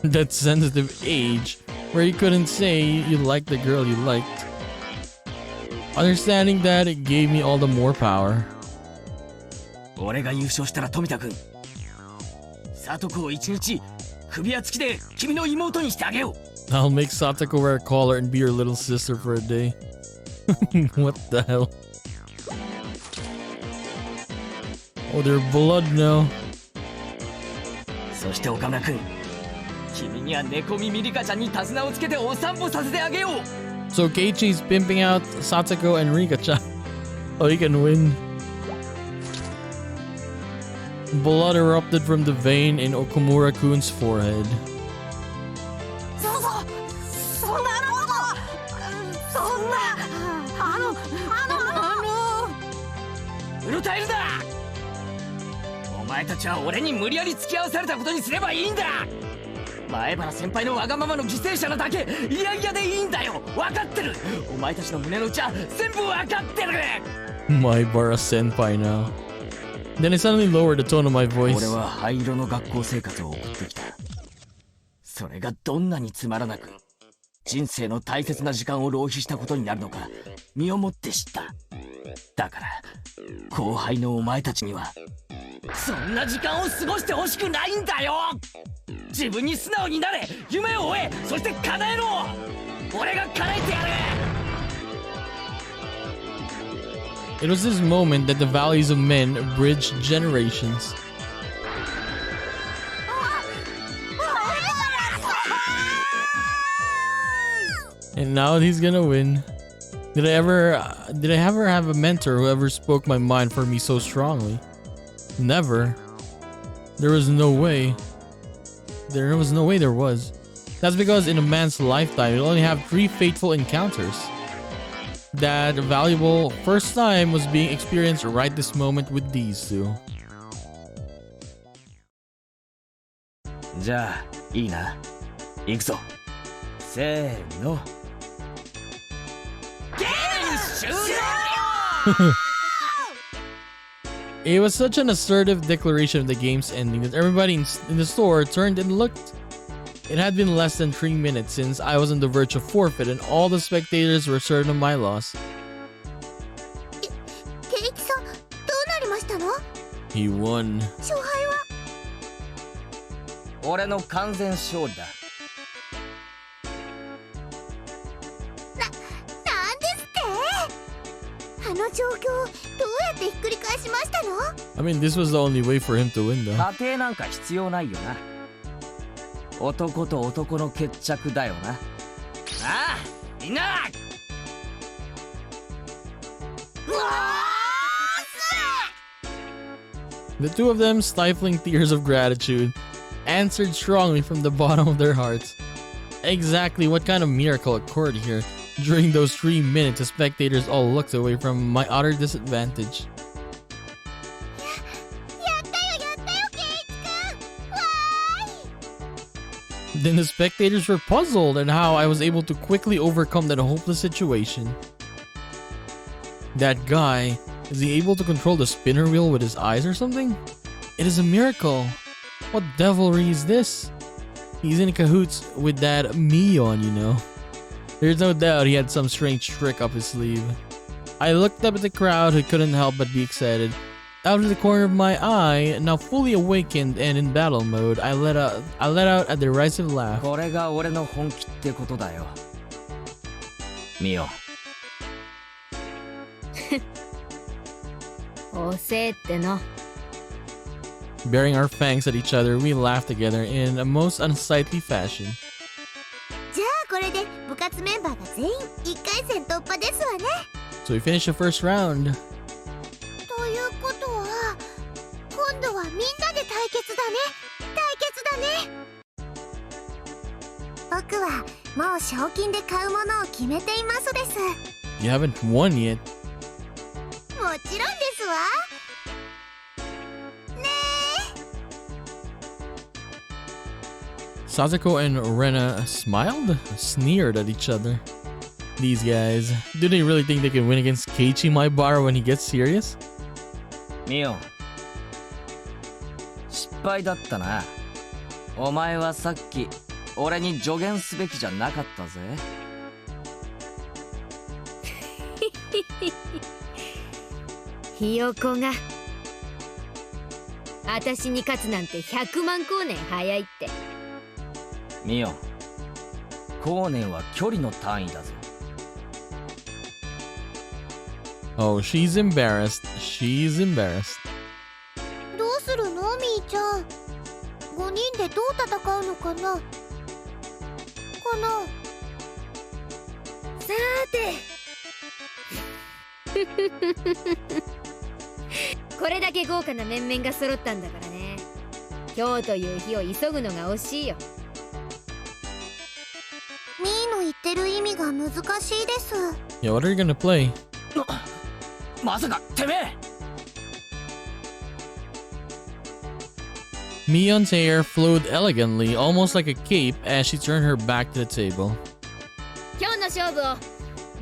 That sensitive age where you couldn't say you liked the girl you liked. Understanding that, it gave me all the more power. 俺が優勝したら富田君、里子を一日首輪付きで君の妹にしてあげよう。 I'll make Satoko wear a collar and be her little sister for a day. What the hell? Oh, they're blood now. そして岡村君、君には猫耳リカちゃんに手綱をつけてお散歩させてあげよう。 So Keiichi's pimping out Satoko and Rika-chan. Oh, he can win. Blood erupted from the vein in Okumura-kun's forehead. そんなそんなうろたえるな。お前たちは俺に無理やり付き合わされたことにすればいいんだ。前原先輩のわがままの犠牲者なだけいやいやでいいんだよ。分かってる。お前たちの胸の内は全部分かってる。 Maibara senpai now. Then I suddenly lowered the tone of my voice. 俺は灰色の学校生活を送ってきた。それがどんなにつまらなく人生の大切な時間を浪費したことになるのか身をもって知った。だから後輩のお前たちにはそんな時間を過ごしてほしくないんだよ。自分に素直になれ、夢を追え、そして叶えろ。俺が叶えてやる。 It was this moment that the values of men bridged generations. And now he's gonna win. Did I ever have a mentor who ever spoke my mind for me so strongly? Never. There was no way. There was. That's because in a man's lifetime, you'll only have 3 fateful encounters. That valuable first time was being experienced right this moment with these two. じゃあいいな。行くぞ。せーの。ゲーム終了。 It was such an assertive declaration of the game's ending that everybody in the store turned and looked. It had been less than 3 minutes since I was on the verge of forfeit and all the spectators were certain of my loss. ケイキさん、どうなりましたの？ He won. 勝敗は？俺の完全勝利だ。なんですって？あの状況をどうやってひっくり返しましたの？ I mean, this was the only way for him to win though. 家庭なんか必要ないよな。男と男の決着だよな。ああ、みんな。 The two of them, stifling tears of gratitude, answered strongly from the bottom of their hearts. Exactly what kind of miracle occurred here? During those 3 minutes, the spectators all looked away from my utter disadvantage. Then the spectators were puzzled at how I was able to quickly overcome that hopeless situation. That guy, is he able to control the spinner wheel with his eyes or something? It is a miracle. What devilry is this? He's in cahoots with that Mion, you know. There's no doubt he had some strange trick up his sleeve. I looked up at the crowd who couldn't help but be excited. Out of the corner of my eye, now fully awakened and in battle mode, I let out a derisive laugh. これが俺の本気ってことだよ。ミオ。遅えっての。 Baring our fangs at each other, we laughed together in a most unsightly fashion. じゃあこれで部活メンバーが全員1回戦突破ですわね。 So we finished the first round. ということは今度はみんなで対決だね。対決だね。僕はもう賞金で買うものを決めていますです。 You haven't won yet. もちろんですわ。ねえ。 Sasako and Rena smiled, sneered at each other. These guys, do they really think they can win against Keiichi Maibara when he gets serious? ミオ。失敗だったな。お前はさっき俺に助言すべきじゃなかったぜ。ひよこが私に勝つなんて100万光年早いって。ミオ、光年は距離の単位だぞ。 Oh, she's embarrassed. She's embarrassed. どうするのみーちゃん。5人でどう戦うのかな。さーてこれだけ豪華な面々が揃ったんだからね。今日という日を急ぐのが惜しいよ。みーの言ってる意味が難しいです。 Yeah, what are you gonna play? まさかてめえ。 Mion's hair flowed elegantly, almost like a cape, as she turned her back to the table. 今日の勝負を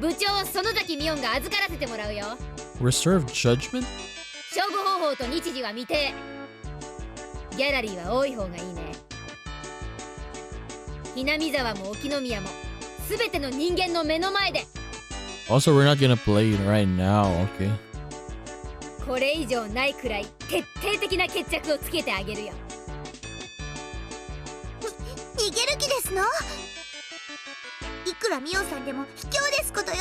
部長園崎美音が預からせてもらうよ。 Reserved judgment? 勝負方法と日時は未定。ギャラリーは多い方がいいね。Hinamizawaも沖宮も全ての人間の目の前で。 Also, we're not gonna play it right now, okay? これ以上ないくらい徹底的な決着をつけてあげるよ。逃げる気ですの？いくらミオさんでも卑怯ですことよ。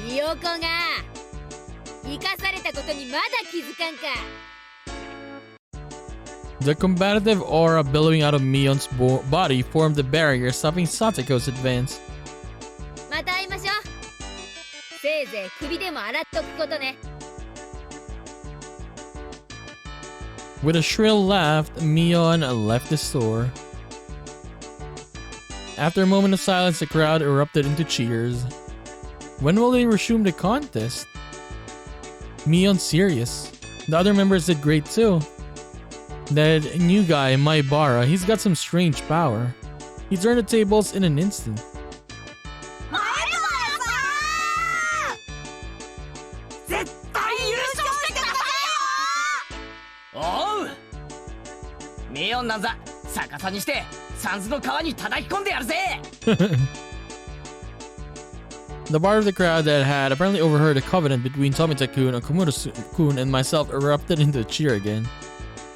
ひよこが生かされたことにまだ気づかんか。 The combative aura billowing out of Mion's body formed a barrier, stopping Satoko's advance. また会いましょう。せいぜい首でも洗っとくことね。 With a shrill laugh, Mion left the store. After a moment of silence, the crowd erupted into cheers. When will they resume the contest? Mion's serious. The other members did great too. That new guy, Maibara, he's got some strange power. He turned the tables in an instant. 絶対優勝してくださいよ。おう、ミオンなんざ逆さにしてサンズの川に叩き込んでやるぜ。 The part of the crowd that had apparently overheard a covenant between Tomita-kun, Okamura-kun, and myself erupted into a cheer again.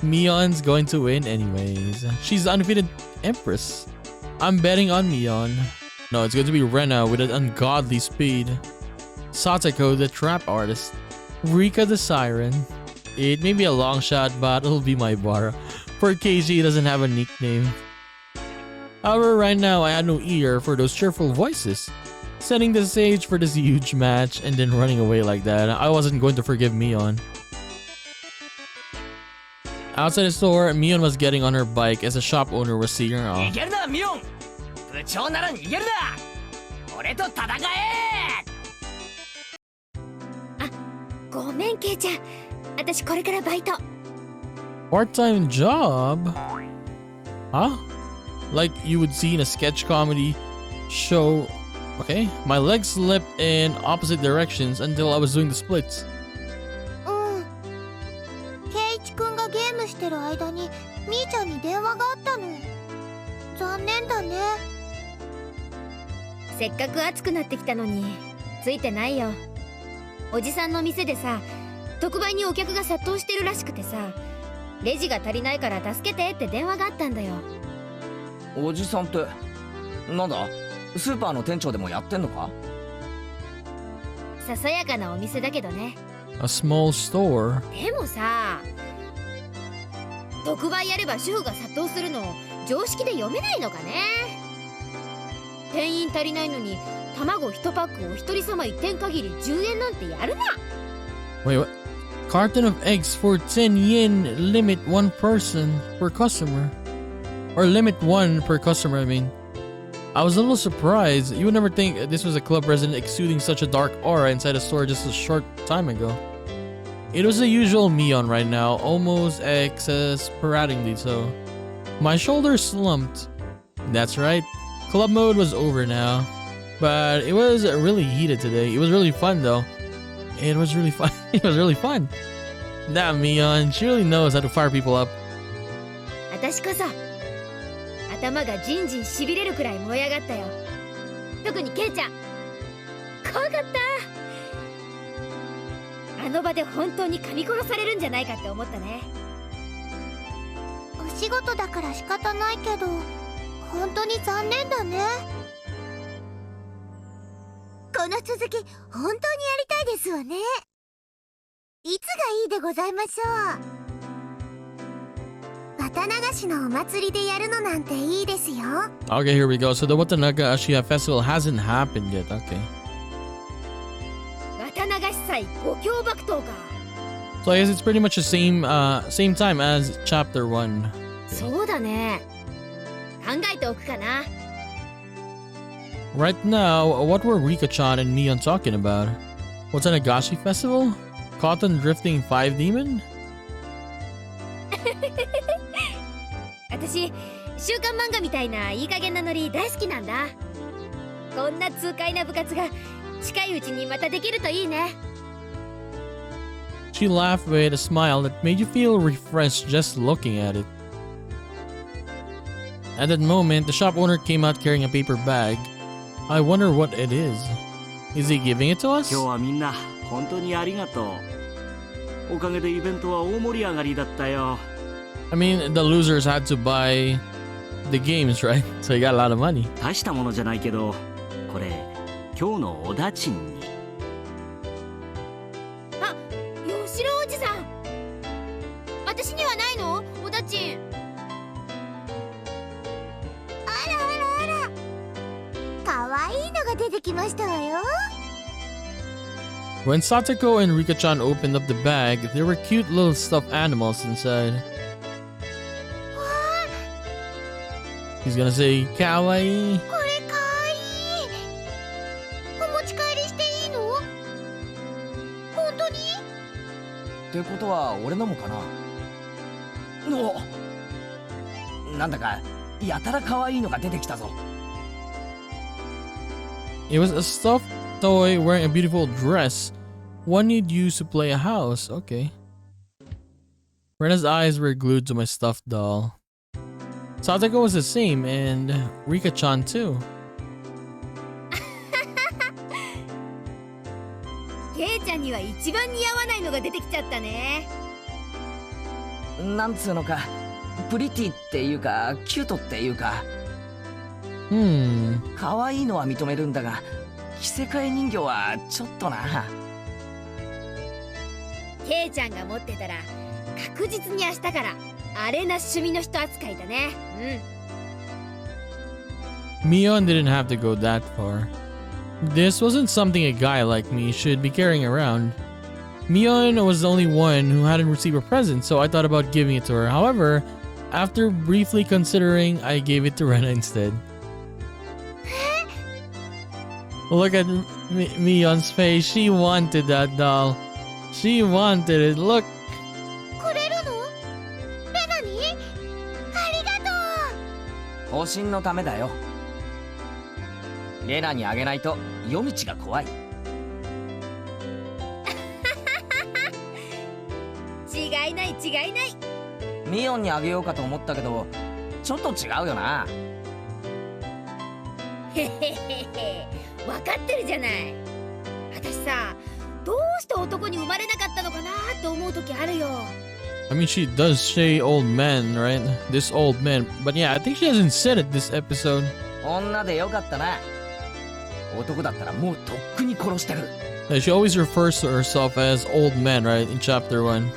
Mion's going to win anyways. She's the undefeated empress. I'm betting on Mion. No, it's going to be Rena with an ungodly speed. Satoko, the trap artist. Rika, the siren. It may be a long shot, but it'll be my bar. For KG, he doesn't have a nickname. However, right now, I had no ear for those cheerful voices. Setting the stage for this huge match and then running away like that, I wasn't going to forgive Mion. Outside the store, Mion was getting on her bike as the shop owner was seeing her off. 逃げるなミオン。部長なら逃げるな。俺と戦え。ごめんケイちゃん、私これからバイト。 Part-time job? Huh? Like you would see in a sketch comedy show. Okay, my legs slipped in opposite directions until I was doing the splits. ケイイチくんがゲームしてる間にみーちゃんに電話があったの。残念だね。せっかく暑くなってきたのについてないよ。おじさんの店でさ、特売にお客が殺到してるらしくてさ、レジが足りないから助けてって電話があったんだよ。おじさんってなんだ、スーパーの店長でもやってんのか。ささやかなお店だけどね。 A small store. でもさ、特売やれば主婦が殺到するの常識で読めないのかね。店員足りないのに卵1パックを一人様1点限り10円なんてやるな。 Wait, what? Carton of eggs for 10 yen. Limit one person per customer. Or limit one per customer, I mean. I was a little surprised. You would never think this was a club president exuding such a dark aura inside a store just a short time ago. It was the usual Mion right now, almost exasperatingly so. My shoulders slumped. That's right, club mode was over now. But it was really heated today. It was really fun though. It was really fun. It was really fun. That Mion, she really knows how to fire people up. 私こそ頭がジンジンしびれるくらい燃え上がったよ。特にケイちゃん、怖かった。あの場で本当に噛み殺されるんじゃないかって思ったね。お仕事だから仕方ないけど、本当に残念だね。この続き本当にやりたいですわね。いつがいいでございましょう。渡流しのお祭りでやるのなんていいですよ。 Okay, here we go. So the Watanagashi festival hasn't happened yet. Okay. 渡流し祭五強爆闘か。 So I guess it's pretty much the same time as chapter 1. そうだね。考えておくかな。 Right now, what were Rika-chan and Mion talking about? Watanagashi festival? Cotton drifting 5 demon? 私、週刊漫画みたいないい加減なノリ大好きなんだ。こんな痛快な部活が近いうちにまたできるといいね。 She laughed with a smile that made you feel refreshed just looking at it. At that moment, the shop owner came out carrying a paper bag. I wonder what it is. Is he giving it to us? 今日はみんな本当にありがとう。おかげでイベントは大盛り上がりだったよ。I mean, the losers had to buy the games, right? So he got a lot of money. 大したものじゃないけど、これ今日のおだちんに。あ、吉郎おじさん。私にはないの？おだちん。あらあらあら、かわいいのが出てきましたわよ。 When Satoko and Rika-chan opened up the bag, there were cute little stuffed animals inside. He's gonna say, kawaii. これかわいい。お持ち帰りしていいの？本当に？ってことは俺のもかな。なんだかやたら可愛いのが出てきたぞ。It was a stuffed toy wearing a beautiful dress. One you'd use to play a house. Okay. Rena's eyes were glued to my stuffed doll. Satoko was the same, and Rika-chan too. ケイちゃんには一番似合わないのが出てきちゃったね。なんつうのか、プリティっていうかキュートっていうか。可愛いのは認めるんだが、着せ替え人形はちょっとな。ケイちゃんが持ってたら確実に明日からあれな趣味の人扱いだね。Mion didn't have to go that far. This wasn't something a guy like me should be carrying around. Mion was the only one who hadn't received a present, so I thought about giving it to her. However, after briefly considering, I gave it to Rena instead. Look at Mion's face. She wanted that doll. She wanted it. Look. くれるの？レナに？ありがとう。方針のためだよ。レナにあげないと夜道が怖い。違いない違いない。ミオンにあげようかと思ったけど、ちょっと違うよな。へへへへ、分かってるじゃない。私さ、どうして男に生まれなかったのかなって思う時あるよ。I mean, she does say old man, right? This old man. But yeah, I think she hasn't said it this episode. 女でよかったな。男だったらもうとっくに殺してる。Yeah, she always refers to herself as old man, right? In chapter 1.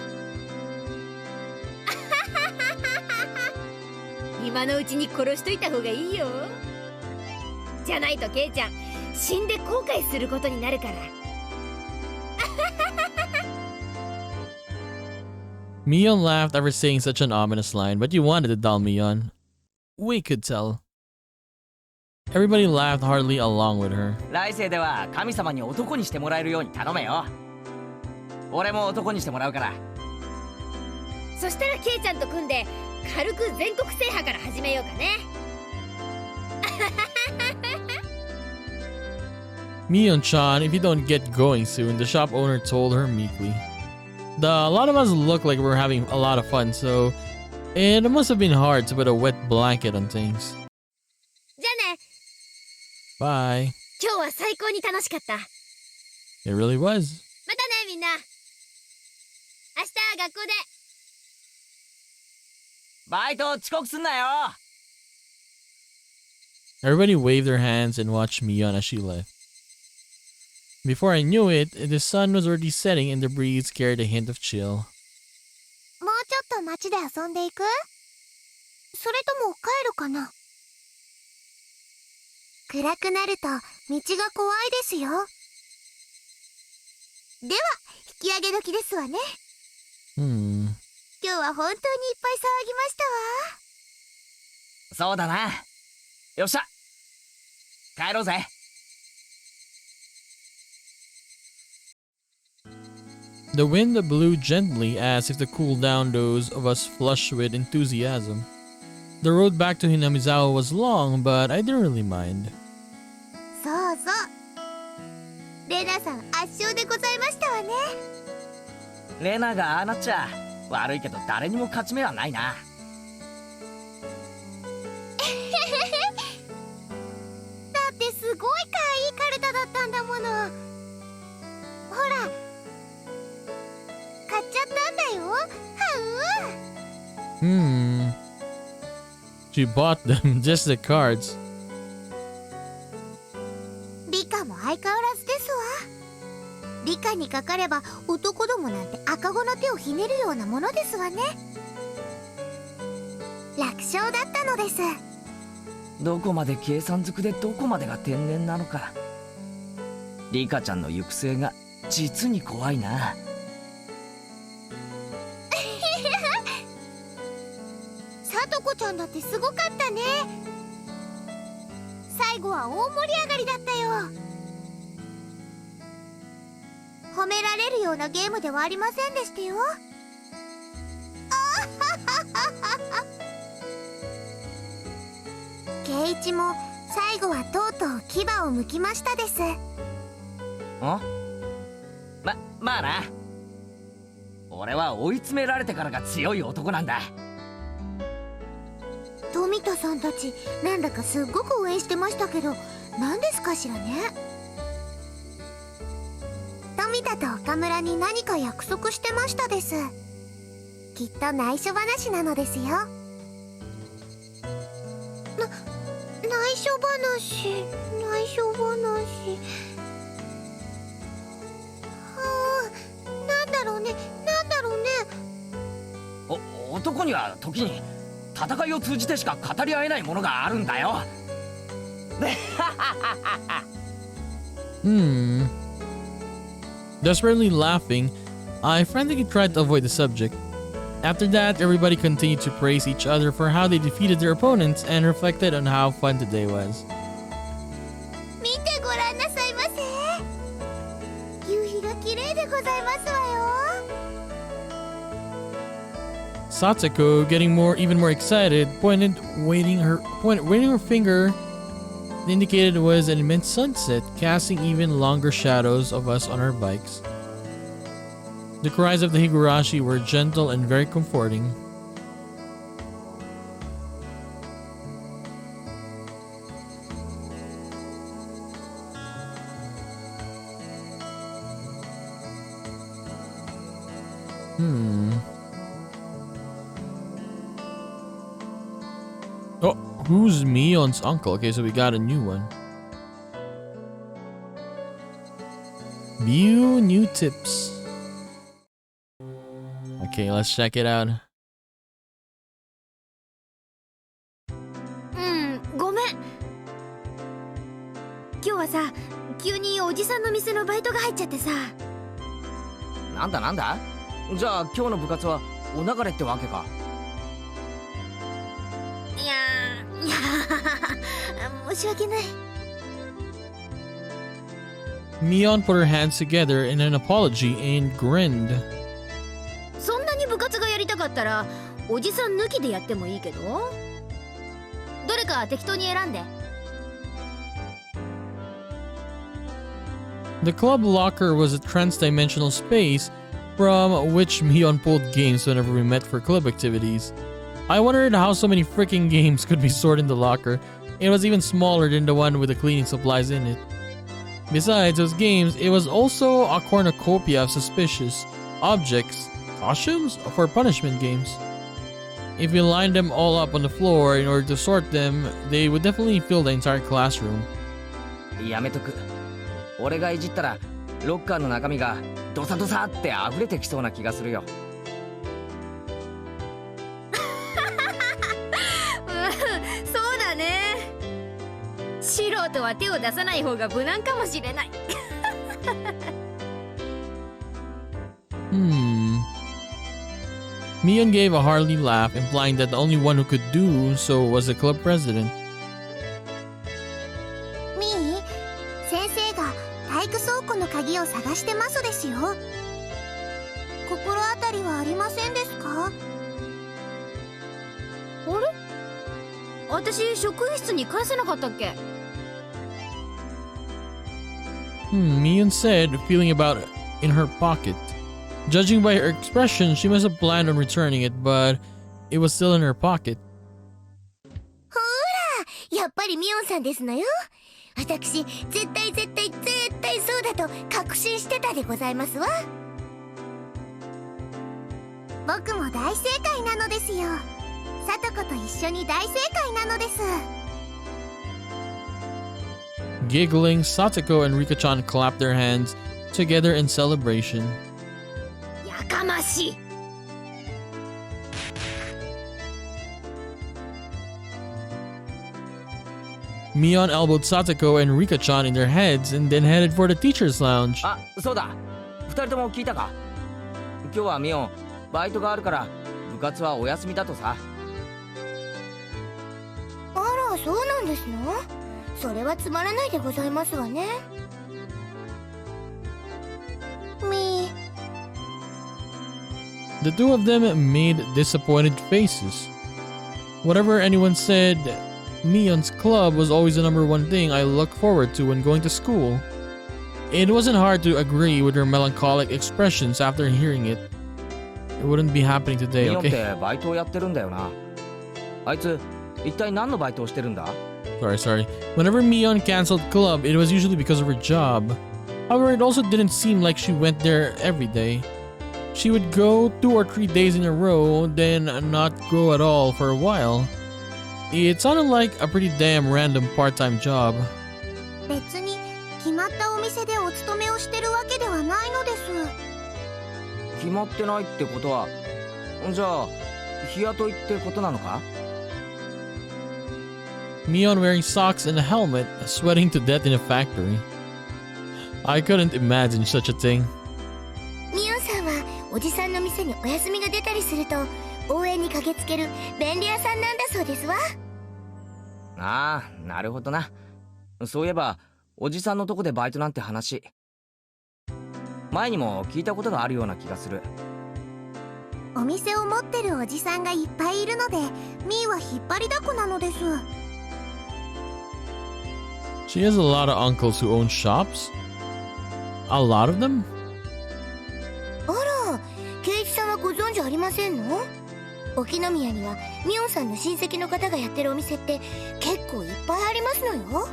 今のうちに殺しといた方がいいよ。じゃないとケイちゃん死んで後悔することになるから。Mion laughed after saying such an ominous line, but you wanted the doll, Mion. We could tell. Everybody laughed heartily along with her. 来世では神様に男にしてもらえるように頼めよ。俺も男にしてもらうから。そしたらケイちゃんと組んで軽く全国制覇から始めようかね。Mion-chan, if you don't get going soon, the shop owner told her meekly. A lot of us look like we're having a lot of fun, so it must have been hard to put a wet blanket on things. じゃあね。 Bye. 今日は最高に楽しかった。It really was. またねみんな。明日学校で。バイト遅刻すんなよ。 Everybody waved their hands and watched Mion as she left. Before I knew it, the sun was already setting and the breeze carried a hint of chill. もうちょっと街で遊んでいく？それとも帰るかな？暗くなると道が怖いですよ。では引き上げ時ですわね。今日は本当にいっぱい騒ぎましたわ。そうだな。よっしゃ。帰ろうぜ。The wind blew gently as if to cool down those of us flushed with enthusiasm. The road back to Hinamizawa was long, but I didn't really mind. そうそう。レナさん圧勝でございましたわね。レナがああなっちゃ悪いけど誰にも勝ち目はないな。だってすごいかわいいカルタだったんだもの。She bought them, just the cards. リカも相変わらずですわ。リカにかかれば男どもなんて赤子の手をひねるようなものですわね。楽勝だったのです。どこまで計算づくでどこまでが天然なのか。リカちゃんの行く末が実に怖いな。さとこちゃんだってすごかったね。最後は大盛り上がりだったよ。褒められるようなゲームではありませんでしたよ。圭一も最後はとうとう牙を剥きましたです。まあな。俺は追い詰められてからが強い男なんだ。富田さんたちなんだかすっごく応援してましたけど、何ですかしらね。富田と岡村に何か約束してましたです。きっと内緒話なのですよ。内緒話。なんだろうね。男には時に戦いを通じてしか語り合えないものがあるんだよ。Desperately laughing, I frantically tried to avoid the subject. After that, everybody continued to praise each other for how they defeated their opponents and reflected on how fun today was. 見てごらんなさいませ。夕日が綺麗でございますわよ。Satsuko, getting even more excited, waving her finger indicated it was an immense sunset, casting even longer shadows of us on our bikes. The cries of the Higurashi were gentle and very comforting. Oh, who's Mion's uncle? Okay, so we got a new one. View new tips. Okay, let's check it out. ごめん。今日はさ、急におじさんの店のバイトが入っちゃってさ。なんだじゃあ今日の部活はお流れってわけか。いや申し訳ない。Mion put her hands together in an apology and grinned. そんなに部活がやりたかったらおじさん抜きでやってもいいけど、どれか適当に選んで。The club locker was a trans-dimensional space from which Mion pulled games whenever we met for club activities. I wondered how so many freaking games could be stored in the locker. It was even smaller than the one with the cleaning supplies in it. Besides those games, it was also a cornucopia of suspicious objects, costumes for punishment games. If you lined them all up on the floor in order to sort them, they would definitely fill the entire classroom. やめとく。俺がいじったらロッカーの中身がドサドサって溢れてきそうな気がするよ。そうだね。素人は手を出さない方が無難かもしれない。Mion gave a hearty laugh, implying that the only one who could do so was the club president. みー、先生が体育倉庫の鍵を探してますですよ。心当たりはありませんですか？あれ？私職員室に返せなかったっけMion said, feeling about it in her pocket. Judging by her expression, she must have planned on returning it, but it was still in her pocket. ほーら、やっぱりミオンさんですのよ。私、絶対そうだと確信してたでございますわ。僕も大正解なのですよ。さとこと一緒に大正解なのです。 Giggling, Satoko and Rika-chan clap their hands together in celebration. やかましい。Mion elbowed Satoko and Rika-chan in their heads and then headed for the teacher's lounge. あ、そうだ。二人とも聞いたか。今日はミオン、バイトがあるから部活はお休みだとさ。あら、そうなんですの。それはつまらないでございますわね。みー。 The two of them made disappointed faces. Whatever anyone said, Mion's club was always the number one thing I looked forward to when going to school. It wasn't hard to agree with her melancholic expressions after hearing it. It wouldn't be happening today, ミオンっ okay? てバイトをやってるんだよな。あいつ一体何のバイトをしてるんだ？ Sorry. Whenever Mion canceled club, it was usually because of her job. However, it also didn't seem like she went there every day. She would go 2 or 3 days in a row, then not go at all for a while. It sounded like a pretty damn random part-time job. 別に決まったお店でお勤めをしてるわけではないのです。決まってないってことは、じゃあ日雇いってことなのか？ Mion wearing socks and a helmet, sweating to death in a factory. I couldn't imagine such a thing. ミオンさんはおじさんの店にお休みが出たりすると応援に駆けつける便利屋さんなんだそうですわ。ああ、なるほどな。そういえばおじさんのとこでバイトなんて話、前にも聞いたことがあるような気がする。お店を持ってるおじさんがいっぱいいるのでミーは引っ張りだこなのです。 She has a lot of uncles who own shops. A lot of them? あら、ケイイチさんはご存知ありませんの？沖宮にはミオンさんの親戚の方がやってるお店って結構いっぱいありますのよ。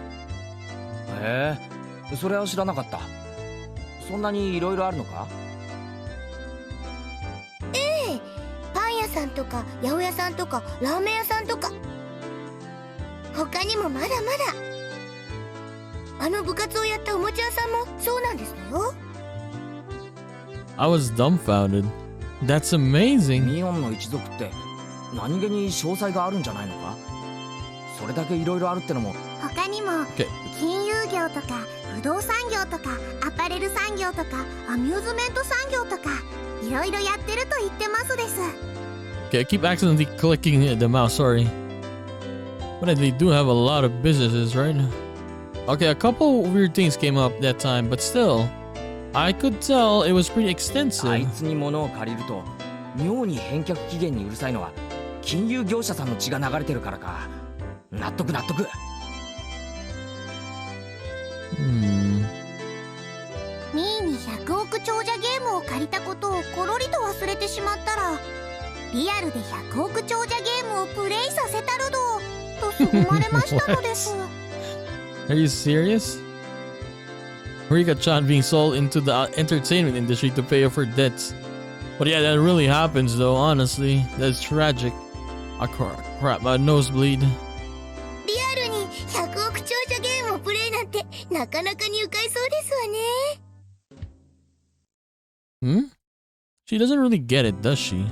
へえ、それは知らなかった。そんなにいろいろあるのか？ええ、パン屋さんとか八百屋さんとかラーメン屋さんとか、他にもまだまだ。あの部活をやったおもちゃ屋さんもそうなんですのよ。 I was dumbfounded. That's amazing. ミオンの一族って何気に詳細があるんじゃないのか？それだけいろいろあるってのも。他にも Okay. 金融業とか不動産業とかアパレル産業とかアミューズメント産業とかいろいろやってると言ってますです。 Okay, I keep accidentally clicking the mouse, sorry. But they do have a lot of businesses, right? Okay, a couple weird things came up that time, but still, I could tell it was pretty あい extensive. つに物を借りると妙に返却期限にうるさいのは金融業者さんの血が流れてるからか。納得納得。ミーに100億長者ゲームを借りたことをコロリと忘れてしまったらリアルで100億長者ゲームをプレイさせたるどと凄まれましたのです。 Are you serious? Rika-chan being sold into the entertainment industry to pay off her debts. But yeah, that really happens though, honestly. That's tragic. Ah, crap, my nosebleed. リアルに100億長者ゲームをプレイなんてなかなかに愉快そうですわね。 She doesn't really get it, does she?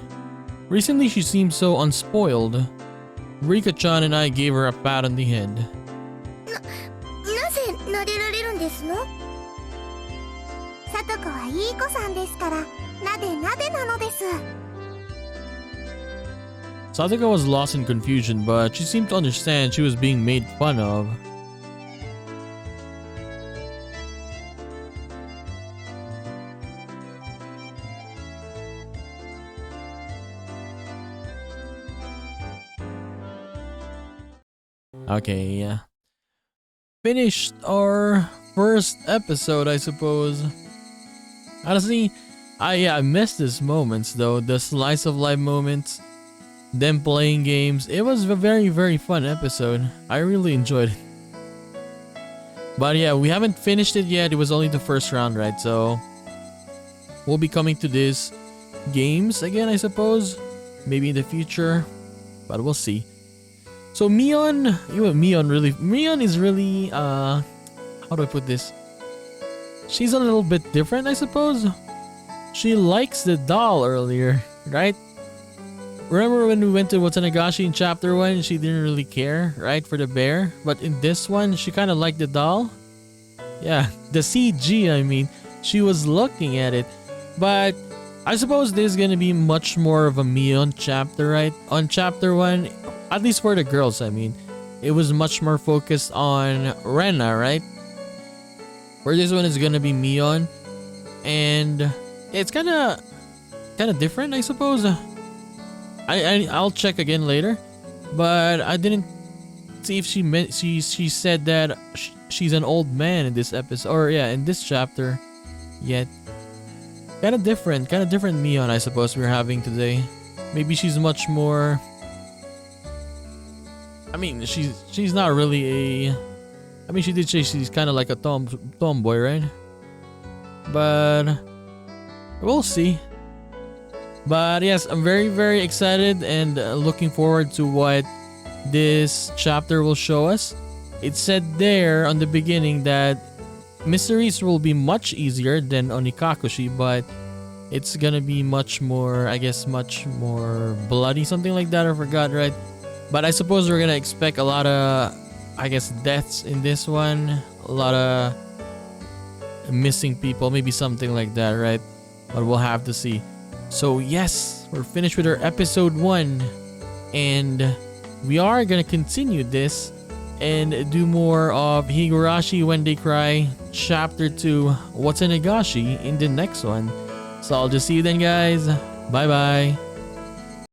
Recently, she seemed so unspoiled. Rika-chan and I gave her a pat on the head. なぜ撫でられるんですの？さとこはいい子さんですからなでなでなのです。 Satoko was lost in confusion, but she seemed to understand she was being made fun of. Okay, yeah. Finished our first episode, I suppose. Honestly, I missed these moments though, the slice of life moments, them playing games. It was a very, very fun episode. I really enjoyed it. But yeah, we haven't finished it yet. It was only the first round, right? So we'll be coming to this games again, I suppose. Maybe in the future, but we'll see. So Mion, Mion is really, how do I put this? She's a little bit different, I suppose. She likes the doll earlier, right? Remember when we went to Watanagashi in chapter 1, she didn't really care, right, for the bear? But in this one, she kind of liked the doll. Yeah, the CG, I mean. She was looking at it. But I suppose this is gonna be much more of a Mion chapter, right? On chapter 1, at least for the girls, I mean, it was much more focused on Rena, right? Where this one is gonna be Mion. And it's kind of different, I suppose. I'll check again later, but I didn't see if she said that she's an old man in this episode, or yeah, in this chapter. Yet, kind of different Mion, I suppose we're having today. Maybe she's much more. I mean, she's not really a. I mean, she did say she's kind of like a tomboy, right? But we'll see. But yes, I'm very, very excited and looking forward to what this chapter will show us. It said there on the beginning that mysteries will be much easier than Onikakushi, but it's gonna be much more, I guess, much more bloody, something like that. I forgot, right? But I suppose we're gonna expect a lot of, I guess, deaths in this one. A lot of missing people, maybe something like that, right? But we'll have to see. So yes, we're finished with our episode 1, and we are gonna continue this and do more of Higurashi When They Cry chapter 2 Watanagashi in the next one. So I'll just see you then, guys. Bye bye.